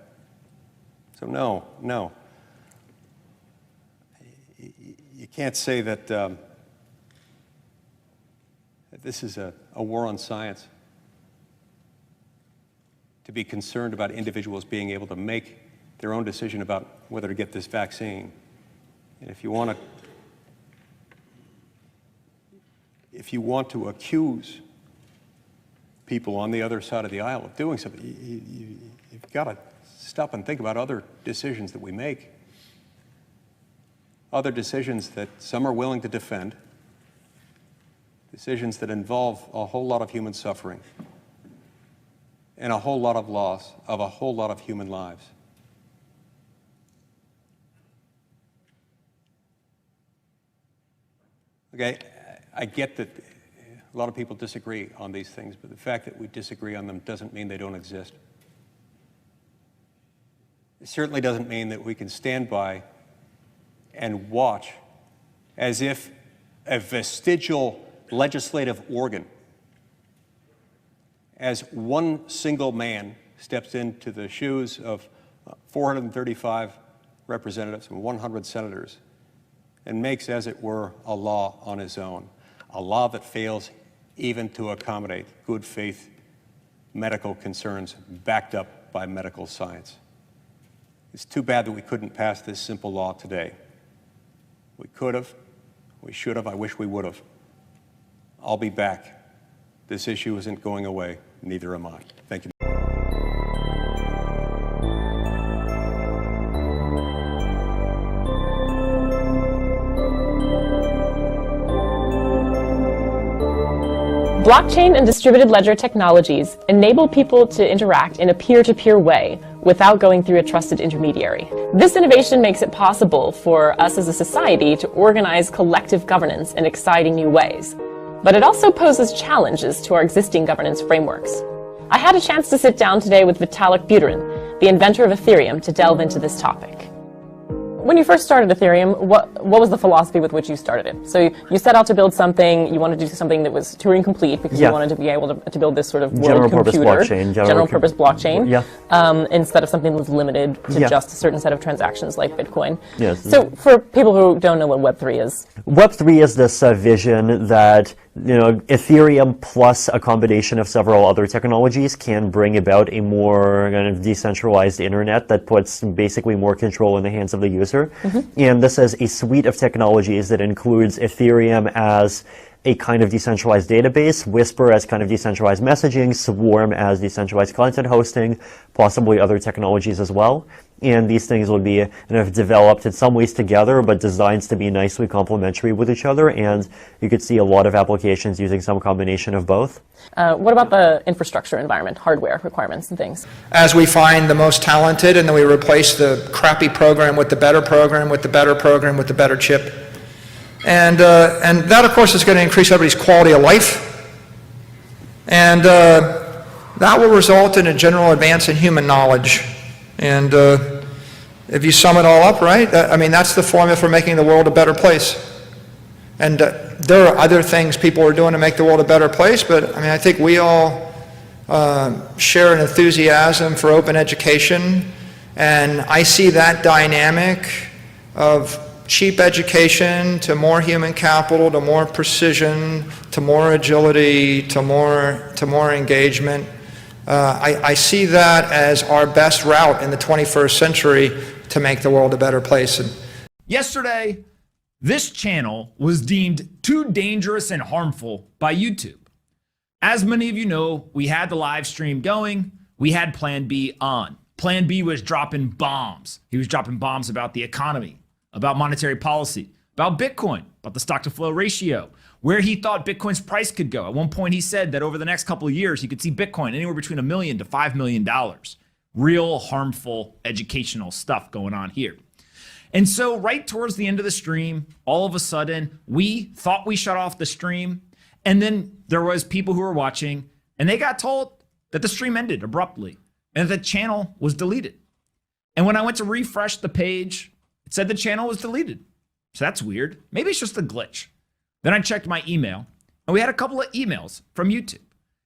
So no. You can't say that, that this is a war on science. To be concerned about individuals being able to make their own decision about whether to get this vaccine. And if you want to accuse people on the other side of the aisle of doing something. You've got to stop and think about other decisions that we make, other decisions that some are willing to defend, decisions that involve a whole lot of human suffering and a whole lot of loss of a whole lot of human lives. Okay, I get that a lot of people disagree on these things, but the fact that we disagree on them doesn't mean they don't exist. It certainly doesn't mean that we can stand by and watch as if a vestigial legislative organ, as one single man steps into the shoes of 435 representatives and 100 senators and makes, as it were, a law on his own, a law that fails even to accommodate good faith medical concerns backed up by medical science. It's too bad that we couldn't pass this simple law today. We could have, we should have, I wish we would have. I'll be back. This issue isn't going away, neither am I. Thank you. Blockchain and distributed ledger technologies enable people to interact in a peer-to-peer way without going through a trusted intermediary. This innovation makes it possible for us as a society to organize collective governance in exciting new ways. But it also poses challenges to our existing governance frameworks. I had a chance to sit down today with Vitalik Buterin, the inventor of Ethereum, to delve into this topic. When you first started Ethereum, what was the philosophy with which you started it? So you set out to build something, you wanted to do something that was Turing complete because you wanted to be able to build this sort of world computer, general purpose blockchain, instead of something that was limited to just a certain set of transactions like Bitcoin. Yes. So for people who don't know what Web3 is. Web3 is this vision that Ethereum plus a combination of several other technologies can bring about a more kind of decentralized internet that puts basically more control in the hands of the user. And this is a suite of technologies that includes Ethereum as a kind of decentralized database, Whisper as kind of decentralized messaging, Swarm as decentralized content hosting, possibly other technologies as well. And these things will be kind of developed in some ways together, but designed to be nicely complementary with each other. And you could see a lot of applications using some combination of both. What about the infrastructure environment, hardware requirements and things? As we find the most talented, and then we replace the crappy program with the better program, with the better program, with the better chip. And that, of course, is going to increase everybody's quality of life. And that will result in a general advance in human knowledge. And if you sum it all up, right, I mean, that's the formula for making the world a better place. And there are other things people are doing to make the world a better place, but I mean, I think we all share an enthusiasm for open education. And I see that dynamic of cheap education to more human capital, to more precision, to more agility, to more engagement. I see that as our best route in the 21st century to make the world a better place. Yesterday, this channel was deemed too dangerous and harmful by YouTube. As many of you know, we had the live stream going, we had Plan B on. Plan B was dropping bombs. He was dropping bombs about the economy, about monetary policy, about Bitcoin, about the stock to flow ratio, where he thought Bitcoin's price could go. At one point he said that over the next couple of years, he could see Bitcoin anywhere between $1 million to $5 million. Real harmful educational stuff going on here. And so right towards the end of the stream, all of a sudden, we thought we shut off the stream. And then there was people who were watching and they got told that the stream ended abruptly and that the channel was deleted. And when I went to refresh the page, it said the channel was deleted. So that's weird. Maybe it's just a glitch. Then I checked my email and we had a couple of emails from YouTube.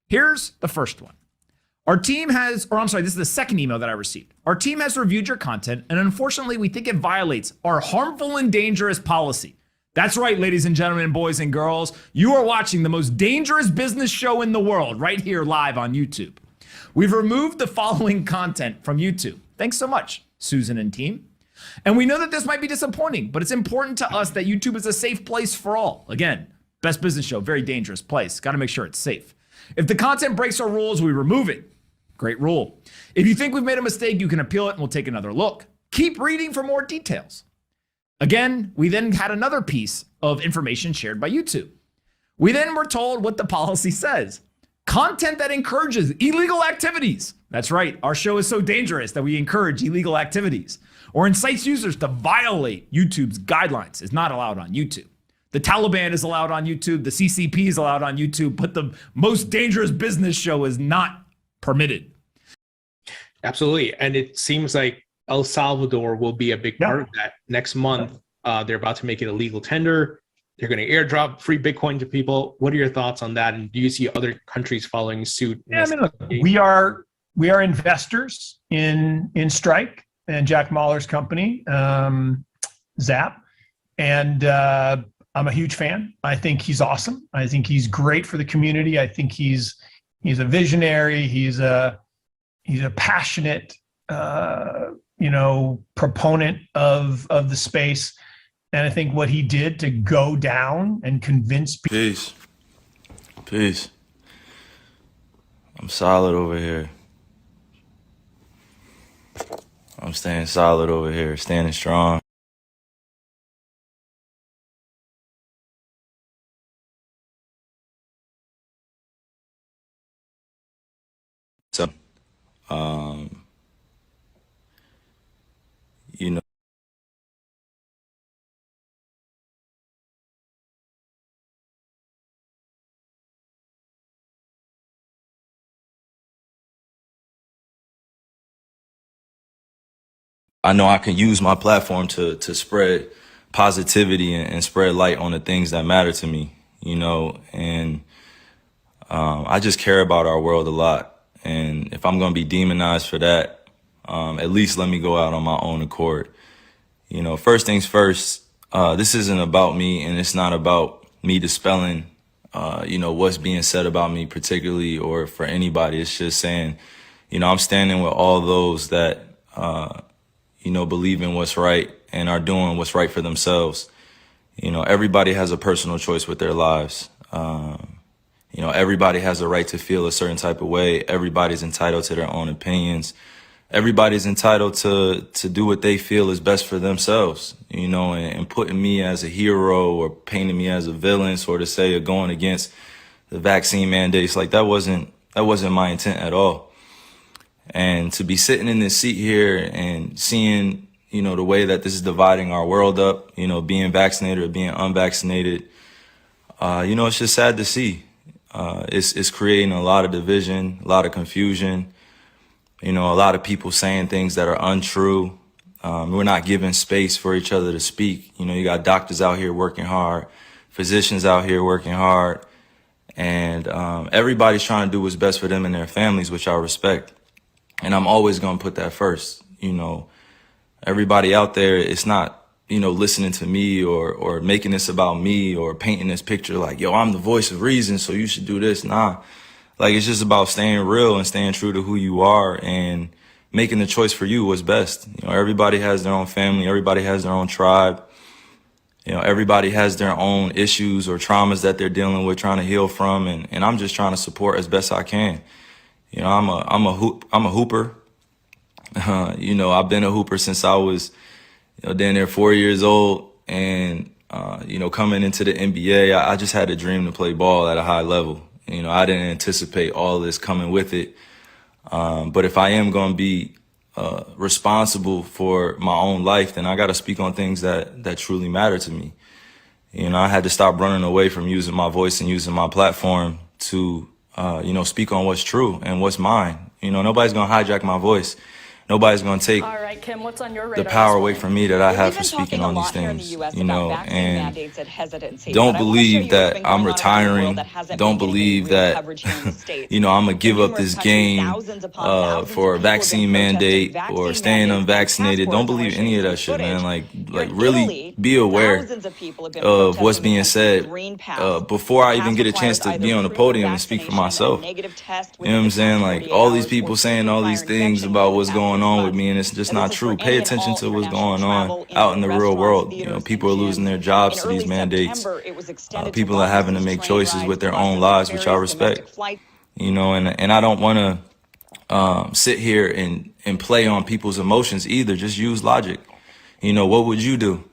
Here's the first one. Our team has, this is the second email that I received. Our team has reviewed your content and unfortunately we think it violates our harmful and dangerous policy. That's right, ladies and gentlemen, boys and girls. You are watching the most dangerous business show in the world right here live on YouTube. We've removed the following content from YouTube. Thanks so much, Susan and team. And we know that this might be disappointing, but it's important to us that YouTube is a safe place for all. Again, best business show, very dangerous place. Got to make sure it's safe. If the content breaks our rules, we remove it. Great rule. If you think we've made a mistake, you can appeal it and we'll take another look. Keep reading for more details. Again, we then had another piece of information shared by YouTube. We then were told what the policy says. Content that encourages illegal activities. That's right, our show is so dangerous that we encourage illegal activities or incites users to violate YouTube's guidelines is not allowed on YouTube. The Taliban is allowed on YouTube, the CCP is allowed on YouTube, but the most dangerous business show is not permitted. Absolutely, and it seems like El Salvador will be a big part of that. Next month, they're about to make it a legal tender. They're going to airdrop free Bitcoin to people. What are your thoughts on that? And do you see other countries following suit? Yeah, I mean, look, we are investors in Strike and Jack Mahler's company, Zap, and I'm a huge fan. I think he's awesome. I think he's great for the community. I think he's a visionary. He's a passionate, proponent of the space. And I think what he did to go down and convince people. Peace. I'm solid over here. I'm staying solid over here, standing strong. So, you know. I know I can use my platform to spread positivity and spread light on the things that matter to me, and I just care about our world a lot. And if I'm going to be demonized for that, at least let me go out on my own accord. First things first, this isn't about me, and it's not about me dispelling, what's being said about me particularly or for anybody. It's just saying, I'm standing with all those that, believe in what's right and are doing what's right for themselves. Everybody has a personal choice with their lives. Everybody has a right to feel a certain type of way. Everybody's entitled to their own opinions. Everybody's entitled to do what they feel is best for themselves, and putting me as a hero or painting me as a villain, sort of say, or going against the vaccine mandates, like that wasn't my intent at all. And to be sitting in this seat here and seeing, the way that this is dividing our world up, being vaccinated or being unvaccinated, it's just sad to see. It's creating a lot of division, a lot of confusion, a lot of people saying things that are untrue. We're not giving space for each other to speak. You got doctors out here working hard, physicians out here working hard, and everybody's trying to do what's best for them and their families, which I respect. And I'm always going to put that first. Everybody out there, it's not, listening to me or making this about me or painting this picture like, yo, I'm the voice of reason, so you should do this. Nah, like it's just about staying real and staying true to who you are and making the choice for you what's best. Everybody has their own family. Everybody has their own tribe. Everybody has their own issues or traumas that they're dealing with, trying to heal from. And I'm just trying to support as best I can. I'm a hooper. I've been a hooper since I was, down there 4 years old, and coming into the NBA, I just had a dream to play ball at a high level. I didn't anticipate all this coming with it. But if I am going to be responsible for my own life, then I got to speak on things that truly matter to me. I had to stop running away from using my voice and using my platform to speak on what's true and what's mine. Nobody's going to hijack my voice. Nobody's going to take All right, Kim, what's on your radar the power away from me that I have for speaking on these things. And don't believe that I'm retiring. Don't believe that, I'm going to give up this game for a vaccine mandate or staying unvaccinated. Don't believe any of that shit, man. Like really be aware of what's being said before I even get a chance to be on the podium and speak for myself. You know what I'm saying? Like all these people saying all these things about what's going going on with me, and it's just not true. Pay attention to what's going on out in the real world. You know, people are losing their jobs to these mandates. People are having to make choices with their own lives, which I respect. You know, and I don't want to sit here and play on people's emotions either. Just use logic. You know, what would you do?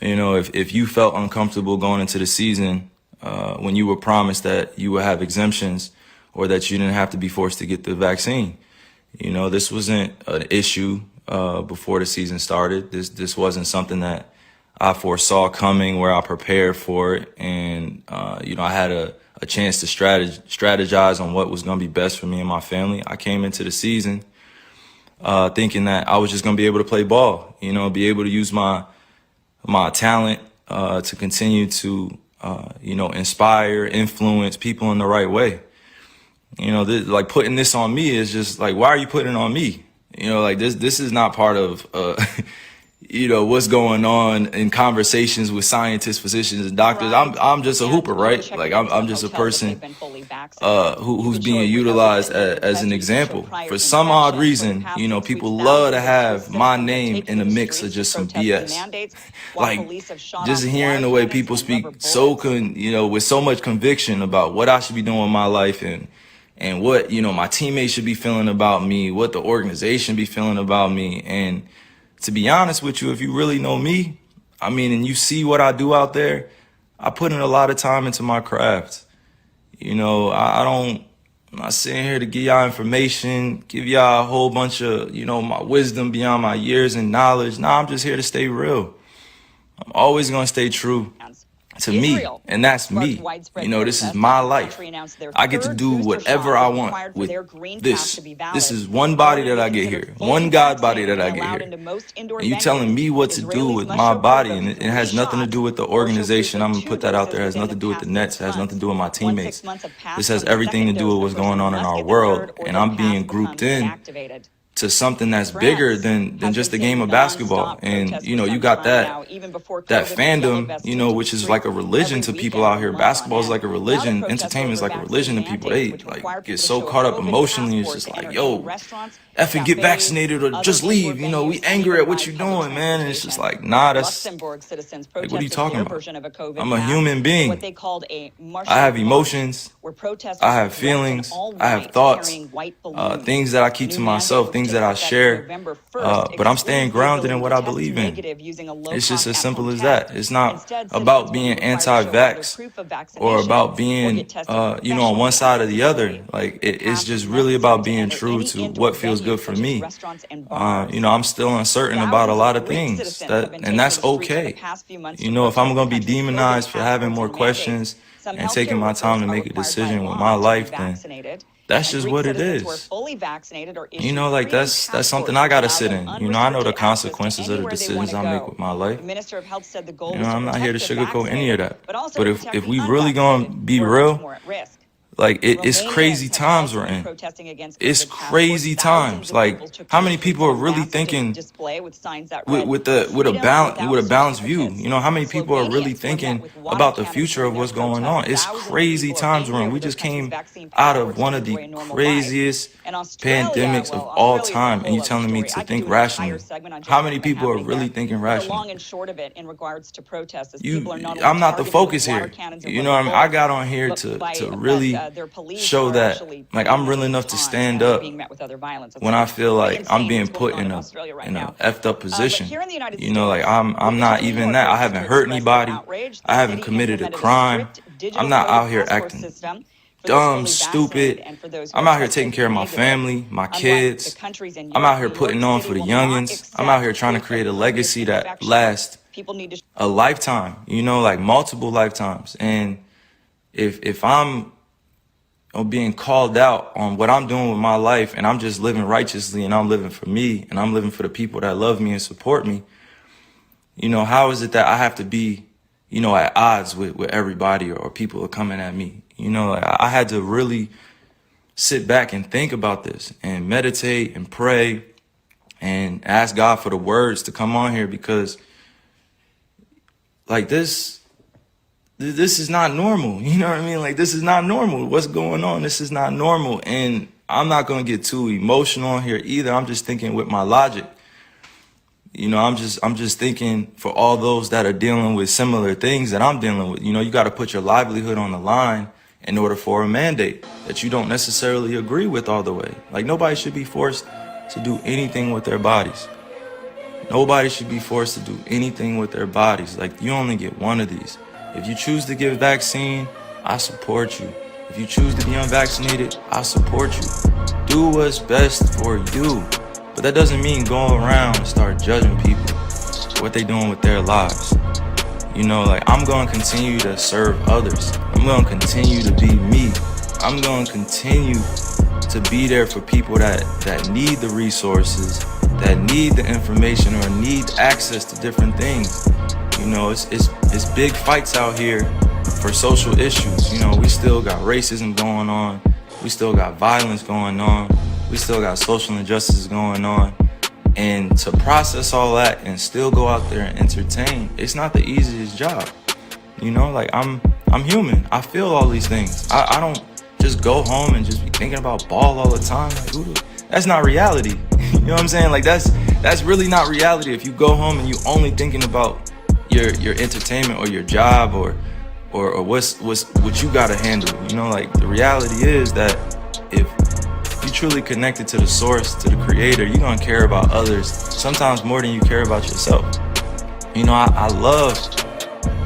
You know, if you felt uncomfortable going into the season when you were promised that you would have exemptions or that you didn't have to be forced to get the vaccine. You know, this wasn't an issue before the season started. This wasn't something that I foresaw coming, where I prepared for it. And, you know, I had a chance to strategize on what was going to be best for me and my family. I came into the season thinking that I was just going to be able to play ball, you know, be able to use my talent to continue to, you know, inspire, influence people in the right way. You know, like putting this on me is just like, why are you putting it on me? You know, like this is not part of, you know, what's going on in conversations with scientists, physicians, and doctors. I'm just a hooper, right? Like I'm just a person who's being utilized as an example. For some odd reason, you know, people love to have my name in the mix of just some BS. Like just hearing the way people speak you know, with so much conviction about what I should be doing with my life and what, you know, my teammates should be feeling about me, what the organization be feeling about me. And to be honest with you, if you really know me, I mean, and you see what I do out there, I put in a lot of time into my craft. You know, I'm not sitting here to give y'all information, give y'all a whole bunch of, you know, my wisdom beyond my years and knowledge. Nah, I'm just here to stay real. I'm always going to stay true to me, and that's me. You know, this is my life. I get to do whatever I want with this. This is one body that I get here, one God body that I get here. And you telling me what to do with my body, and it has nothing to do with the organization. I'm gonna put that out there. It has nothing to do with the Nets. It has nothing to do with my teammates. This has everything to do with what's going on in our world, and I'm being grouped in to something that's bigger than just a game of basketball. And, you know, you got that fandom, you know, which is like a religion to people out here. Basketball is like a religion. Entertainment is like a religion to people. They like get so caught up emotionally. It's just like, yo, effing get vaccinated or just leave. You know, we angry at what you're doing, man. And it's just like, nah, that's like, what are you talking about? I'm a human being. I have emotions. I have feelings. I have thoughts, things that I keep to myself, things that I share. But I'm staying grounded in what I believe in. It's just as simple as that. It's not about being anti-vax or about being, you know, on one side or the other. Like, it's just really about being true to what feels good for me. You know, I'm still uncertain about a lot of things, and that's okay. You know, if I'm going to be demonized for having more questions and taking my time to make a decision with my life, then that's just what it is. You know, like that's something I gotta sit in. You know, I know the consequences of the decisions I make with my life. You know, I'm not here to sugarcoat any of that. But if we really gonna be real, like it's crazy times we're in. It's crazy times. Like how many people are really thinking with a balanced view? You know, how many people are really thinking about the future of what's going on? It's crazy times we're in. We just came out of one of the craziest pandemics of all time, and you're telling me to think rationally. How many people are really thinking rationally? I'm not the focus here. You know, I got on here to really show that, like, I'm real enough to stand up when I feel like I'm being put in a effed up position. You know, like I'm not even that. I haven't hurt anybody. I haven't committed a crime. I'm not out here acting dumb, stupid. I'm out here taking care of my family, my kids. I'm out here putting on for the youngins. I'm out here trying to create a legacy that lasts a lifetime, you know, like multiple lifetimes. And if I'm being called out on what I'm doing with my life, and I'm just living righteously, and I'm living for me, and I'm living for the people that love me and support me, you know, how is it that I have to be, you know, at odds with everybody, or people are coming at me? You know, I had to really sit back and think about this and meditate and pray and ask God for the words to come on here, because like this is not normal. You know what I mean? Like, this is not normal. What's going on? This is not normal. And I'm not gonna get too emotional here either. I'm just thinking with my logic. You know, I'm just thinking for all those that are dealing with similar things that I'm dealing with. You know, you got to put your livelihood on the line in order for a mandate that you don't necessarily agree with all the way. Like, nobody should be forced to do anything with their bodies. Nobody should be forced to do anything with their bodies. Like, you only get one of these. If you choose to get vaccine, I support you. If you choose to be unvaccinated, I support you. Do what's best for you. But that doesn't mean go around and start judging people for what they're doing with their lives. You know, like, I'm going to continue to serve others. I'm going to continue to be me. I'm going to continue to be there for people that need the resources, that need the information or need access to different things. You know, it's big fights out here for social issues. You know, we still got racism going on. We still got violence going on. We still got social injustices going on. And to process all that and still go out there and entertain, it's not the easiest job. You know, like, I'm human. I feel all these things. I don't just go home and just be thinking about ball all the time. Like, that's not reality. You know what I'm saying? Like, that's really not reality. If you go home and you only thinking about your entertainment or your job or what you gotta handle. You know, like, the reality is that if you truly connected to the source, to the creator, you're gonna care about others sometimes more than you care about yourself. You know, I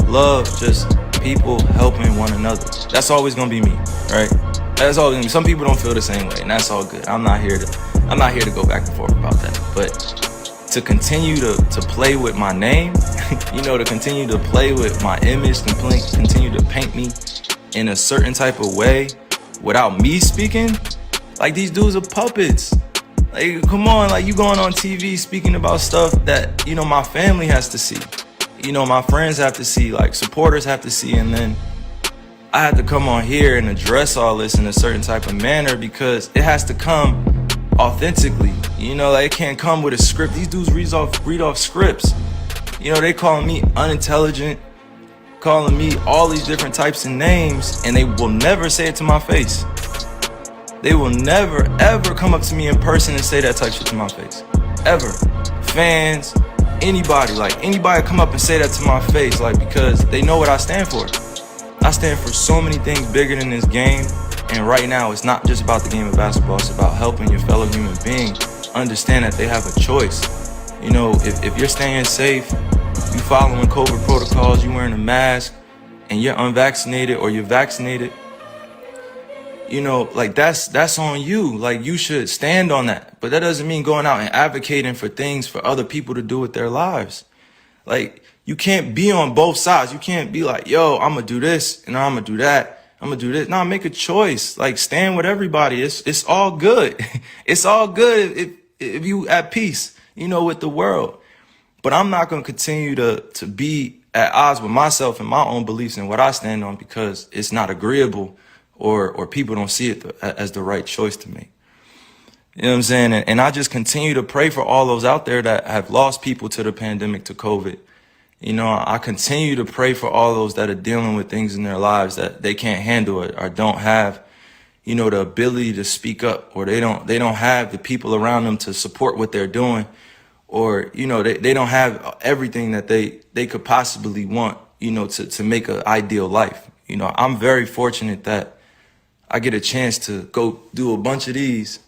love just people helping one another. That's always gonna be me, right? That's always gonna be. Some people don't feel the same way, and that's all good. I'm not here to go back and forth about that. But to continue to play with my name, you know, to continue to play with my image, continue to paint me in a certain type of way without me speaking, like, these dudes are puppets. Like, come on, like, you going on TV speaking about stuff that, you know, my family has to see. You know, my friends have to see, like, supporters have to see, and then I have to come on here and address all this in a certain type of manner because it has to come authentically. You know, like, it can't come with a script. These dudes read off scripts. You know, they calling me unintelligent, calling me all these different types of names, and they will never say it to my face. They will never, ever come up to me in person and say that type shit to my face. Ever. Fans, anybody come up and say that to my face, like, because they know what I stand for. I stand for so many things bigger than this game, and right now it's not just about the game of basketball, it's about helping your fellow human being understand that they have a choice. You know, if you're staying safe, you following COVID protocols, you wearing a mask, and you're unvaccinated or you're vaccinated, you know, like, that's on you. Like, you should stand on that. But that doesn't mean going out and advocating for things for other people to do with their lives. Like, you can't be on both sides. You can't be like, yo, I'm gonna do this and I'm gonna do that. I'm gonna do this. No, make a choice. Like, stand with everybody. It's all good. It's all good if you at peace, you know, with the world. But I'm not gonna continue to be at odds with myself and my own beliefs and what I stand on because it's not agreeable or people don't see it as the right choice to make. You know what I'm saying? And I just continue to pray for all those out there that have lost people to the pandemic, to COVID. You know, I continue to pray for all those that are dealing with things in their lives that they can't handle it or don't have, you know, the ability to speak up, or they don't have the people around them to support what they're doing, or, you know, they don't have everything that they could possibly want, you know, to make an ideal life. You know, I'm very fortunate that I get a chance to go do a bunch of these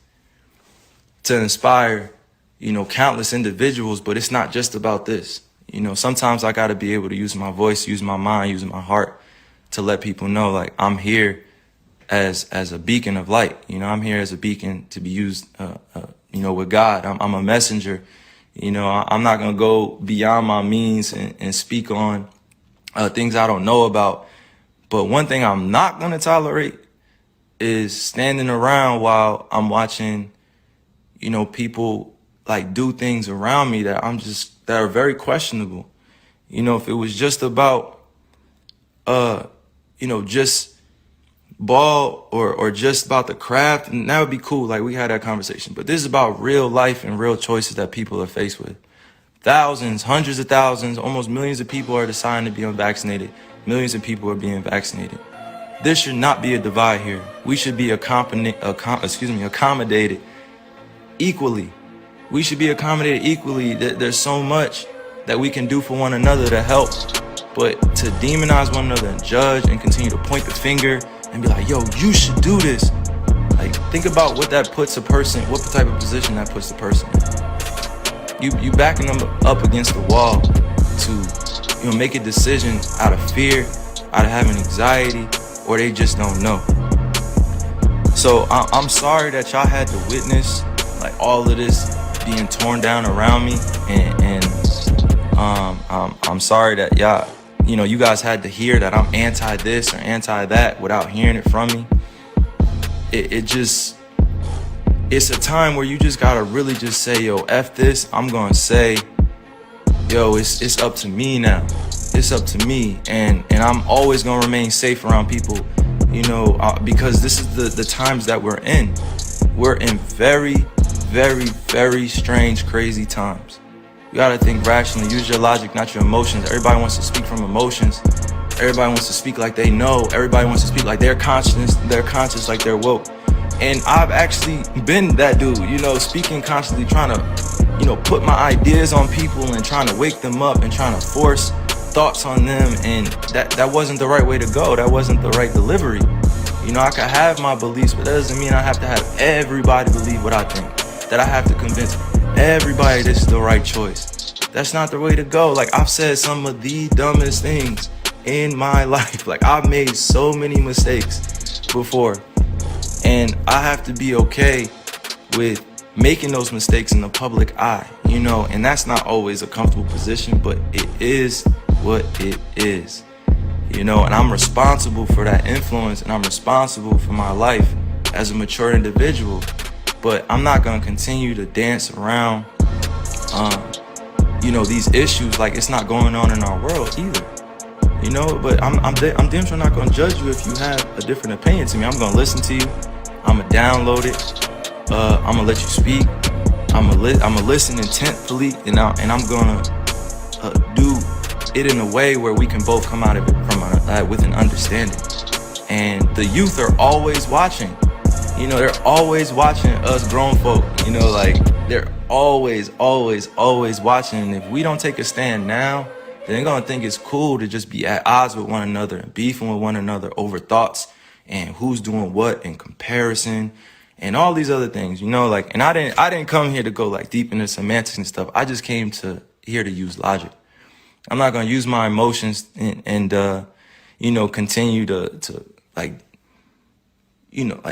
to inspire, you know, countless individuals, but it's not just about this. You know, sometimes I got to be able to use my voice, use my mind, use my heart to let people know, like, I'm here as a beacon of light. You know, I'm here as a beacon to be used, you know, with God. I'm a messenger. You know, I'm not going to go beyond my means and speak on things I don't know about. But one thing I'm not going to tolerate is standing around while I'm watching, you know, people, like, do things around me that are very questionable. You know, if it was just about, you know, just ball or just about the craft, and that would be cool. Like, we had that conversation. But this is about real life and real choices that people are faced with. Thousands, hundreds of thousands, almost millions of people are deciding to be unvaccinated. Millions of people are being vaccinated. There should not be a divide here. We should be accommodated equally. We should be accommodated equally. There's so much that we can do for one another to help, but to demonize one another and judge and continue to point the finger and be like, yo, you should do this. Like, think about what that puts a person, what type of position that puts the person in. You backing them up against the wall to, make a decision out of fear, out of having anxiety, or they just don't know. So I'm sorry that y'all had to witness like all of this being torn down around me, and I'm sorry that y'all, you guys had to hear that I'm anti this or anti that without hearing it from me. It's a time where you just gotta really just say, yo, F this. I'm gonna say, yo, it's up to me now. It's up to me, and I'm always gonna remain safe around people, because this is the times that we're in. We're in very, very, very strange, crazy times. You gotta think rationally, use your logic, not your emotions. Everybody wants to speak from emotions. Everybody wants to speak like they know. Everybody wants to speak like they're conscious like they're woke. And I've actually been that dude, speaking constantly, trying to, put my ideas on people and trying to wake them up and trying to force thoughts on them. And that wasn't the right way to go. That wasn't the right delivery. I could have my beliefs, but that doesn't mean I have to have everybody believe what I think. That I have to convince everybody this is the right choice. That's not the way to go. Like, I've said some of the dumbest things in my life. Like, I've made so many mistakes before, and I have to be okay with making those mistakes in the public eye, and that's not always a comfortable position, but it is what it is, and I'm responsible for that influence, and I'm responsible for my life as a mature individual. But I'm not gonna continue to dance around, these issues like it's not going on in our world either. But I'm damn sure not gonna judge you if you have a different opinion to me. I'm gonna listen to you. I'm gonna download it. I'm gonna let you speak. I'm gonna listen intentfully, and I'm gonna do it in a way where we can both come out of it with an understanding. And the youth are always watching. They're always watching us grown folk, they're always watching. And if we don't take a stand now, then they're gonna think it's cool to just be at odds with one another and beefing with one another over thoughts and who's doing what in comparison and all these other things, and I didn't come here to go like deep into semantics and stuff. I just came here to use logic. I'm not gonna use my emotions and continue to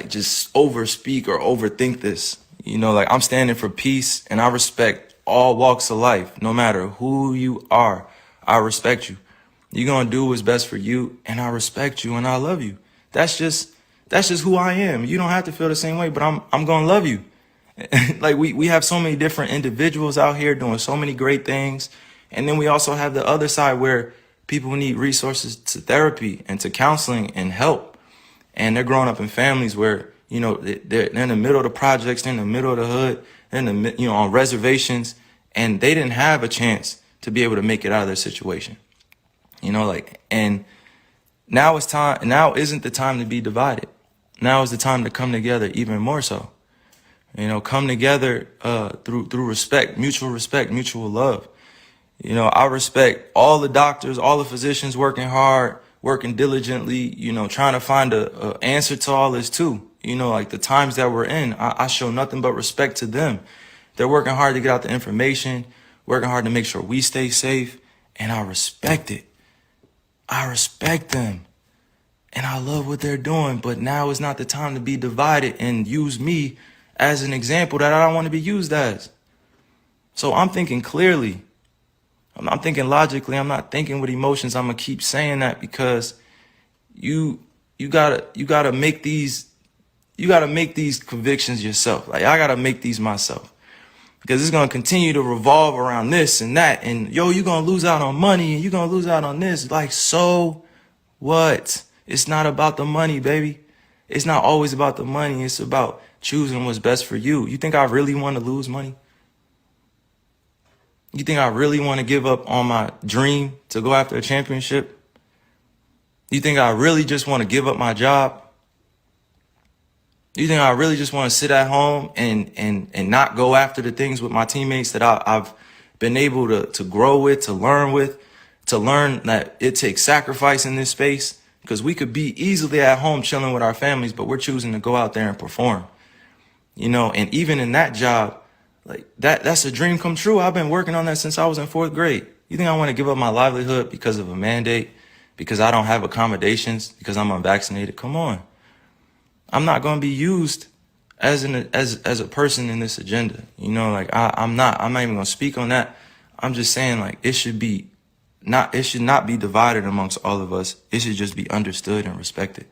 just overspeak or overthink this. I'm standing for peace, and I respect all walks of life. No matter who you are, I respect you. You're gonna do what's best for you, and I respect you, and I love you. That's just who I am. You don't have to feel the same way, but I'm gonna love you. Like, we have so many different individuals out here doing so many great things, and then we also have the other side where people need resources to therapy and to counseling and help. And they're growing up in families where, they're in the middle of the projects, they're in the middle of the hood, they're in the, on reservations, and they didn't have a chance to be able to make it out of their situation. And now isn't the time to be divided. Now is the time to come together even more so. Come together through respect, mutual love. I respect all the doctors, all the physicians working hard, working diligently, trying to find a answer to all this too. Like the times that we're in, I show nothing but respect to them. They're working hard to get out the information, working hard to make sure we stay safe, and I respect it. I respect them, and I love what they're doing, but now is not the time to be divided and use me as an example that I don't want to be used as. So I'm thinking clearly. I'm thinking logically. I'm not thinking with emotions. I'm gonna keep saying that because you gotta make these convictions yourself. Like, I gotta make these myself, because it's gonna continue to revolve around this and that, and you're gonna lose out on money and you're gonna lose out on this. Like, so what? It's not about the money, baby. It's not always about the money. It's about choosing what's best for you. You think I really want to lose money? You think I really want to give up on my dream to go after a championship? You think I really just want to give up my job? You think I really just want to sit at home and not go after the things with my teammates that I've been able to grow with, to learn that it takes sacrifice in this space? Because we could be easily at home chilling with our families, but we're choosing to go out there and perform. And even in that job, like that's a dream come true. I've been working on that since I was in 4th grade. You think I want to give up my livelihood because of a mandate, because I don't have accommodations, because I'm unvaccinated? Come on. I'm not going to be used as a person in this agenda. I'm not even going to speak on that. I'm just saying, like, it should not be divided amongst all of us. It should just be understood and respected.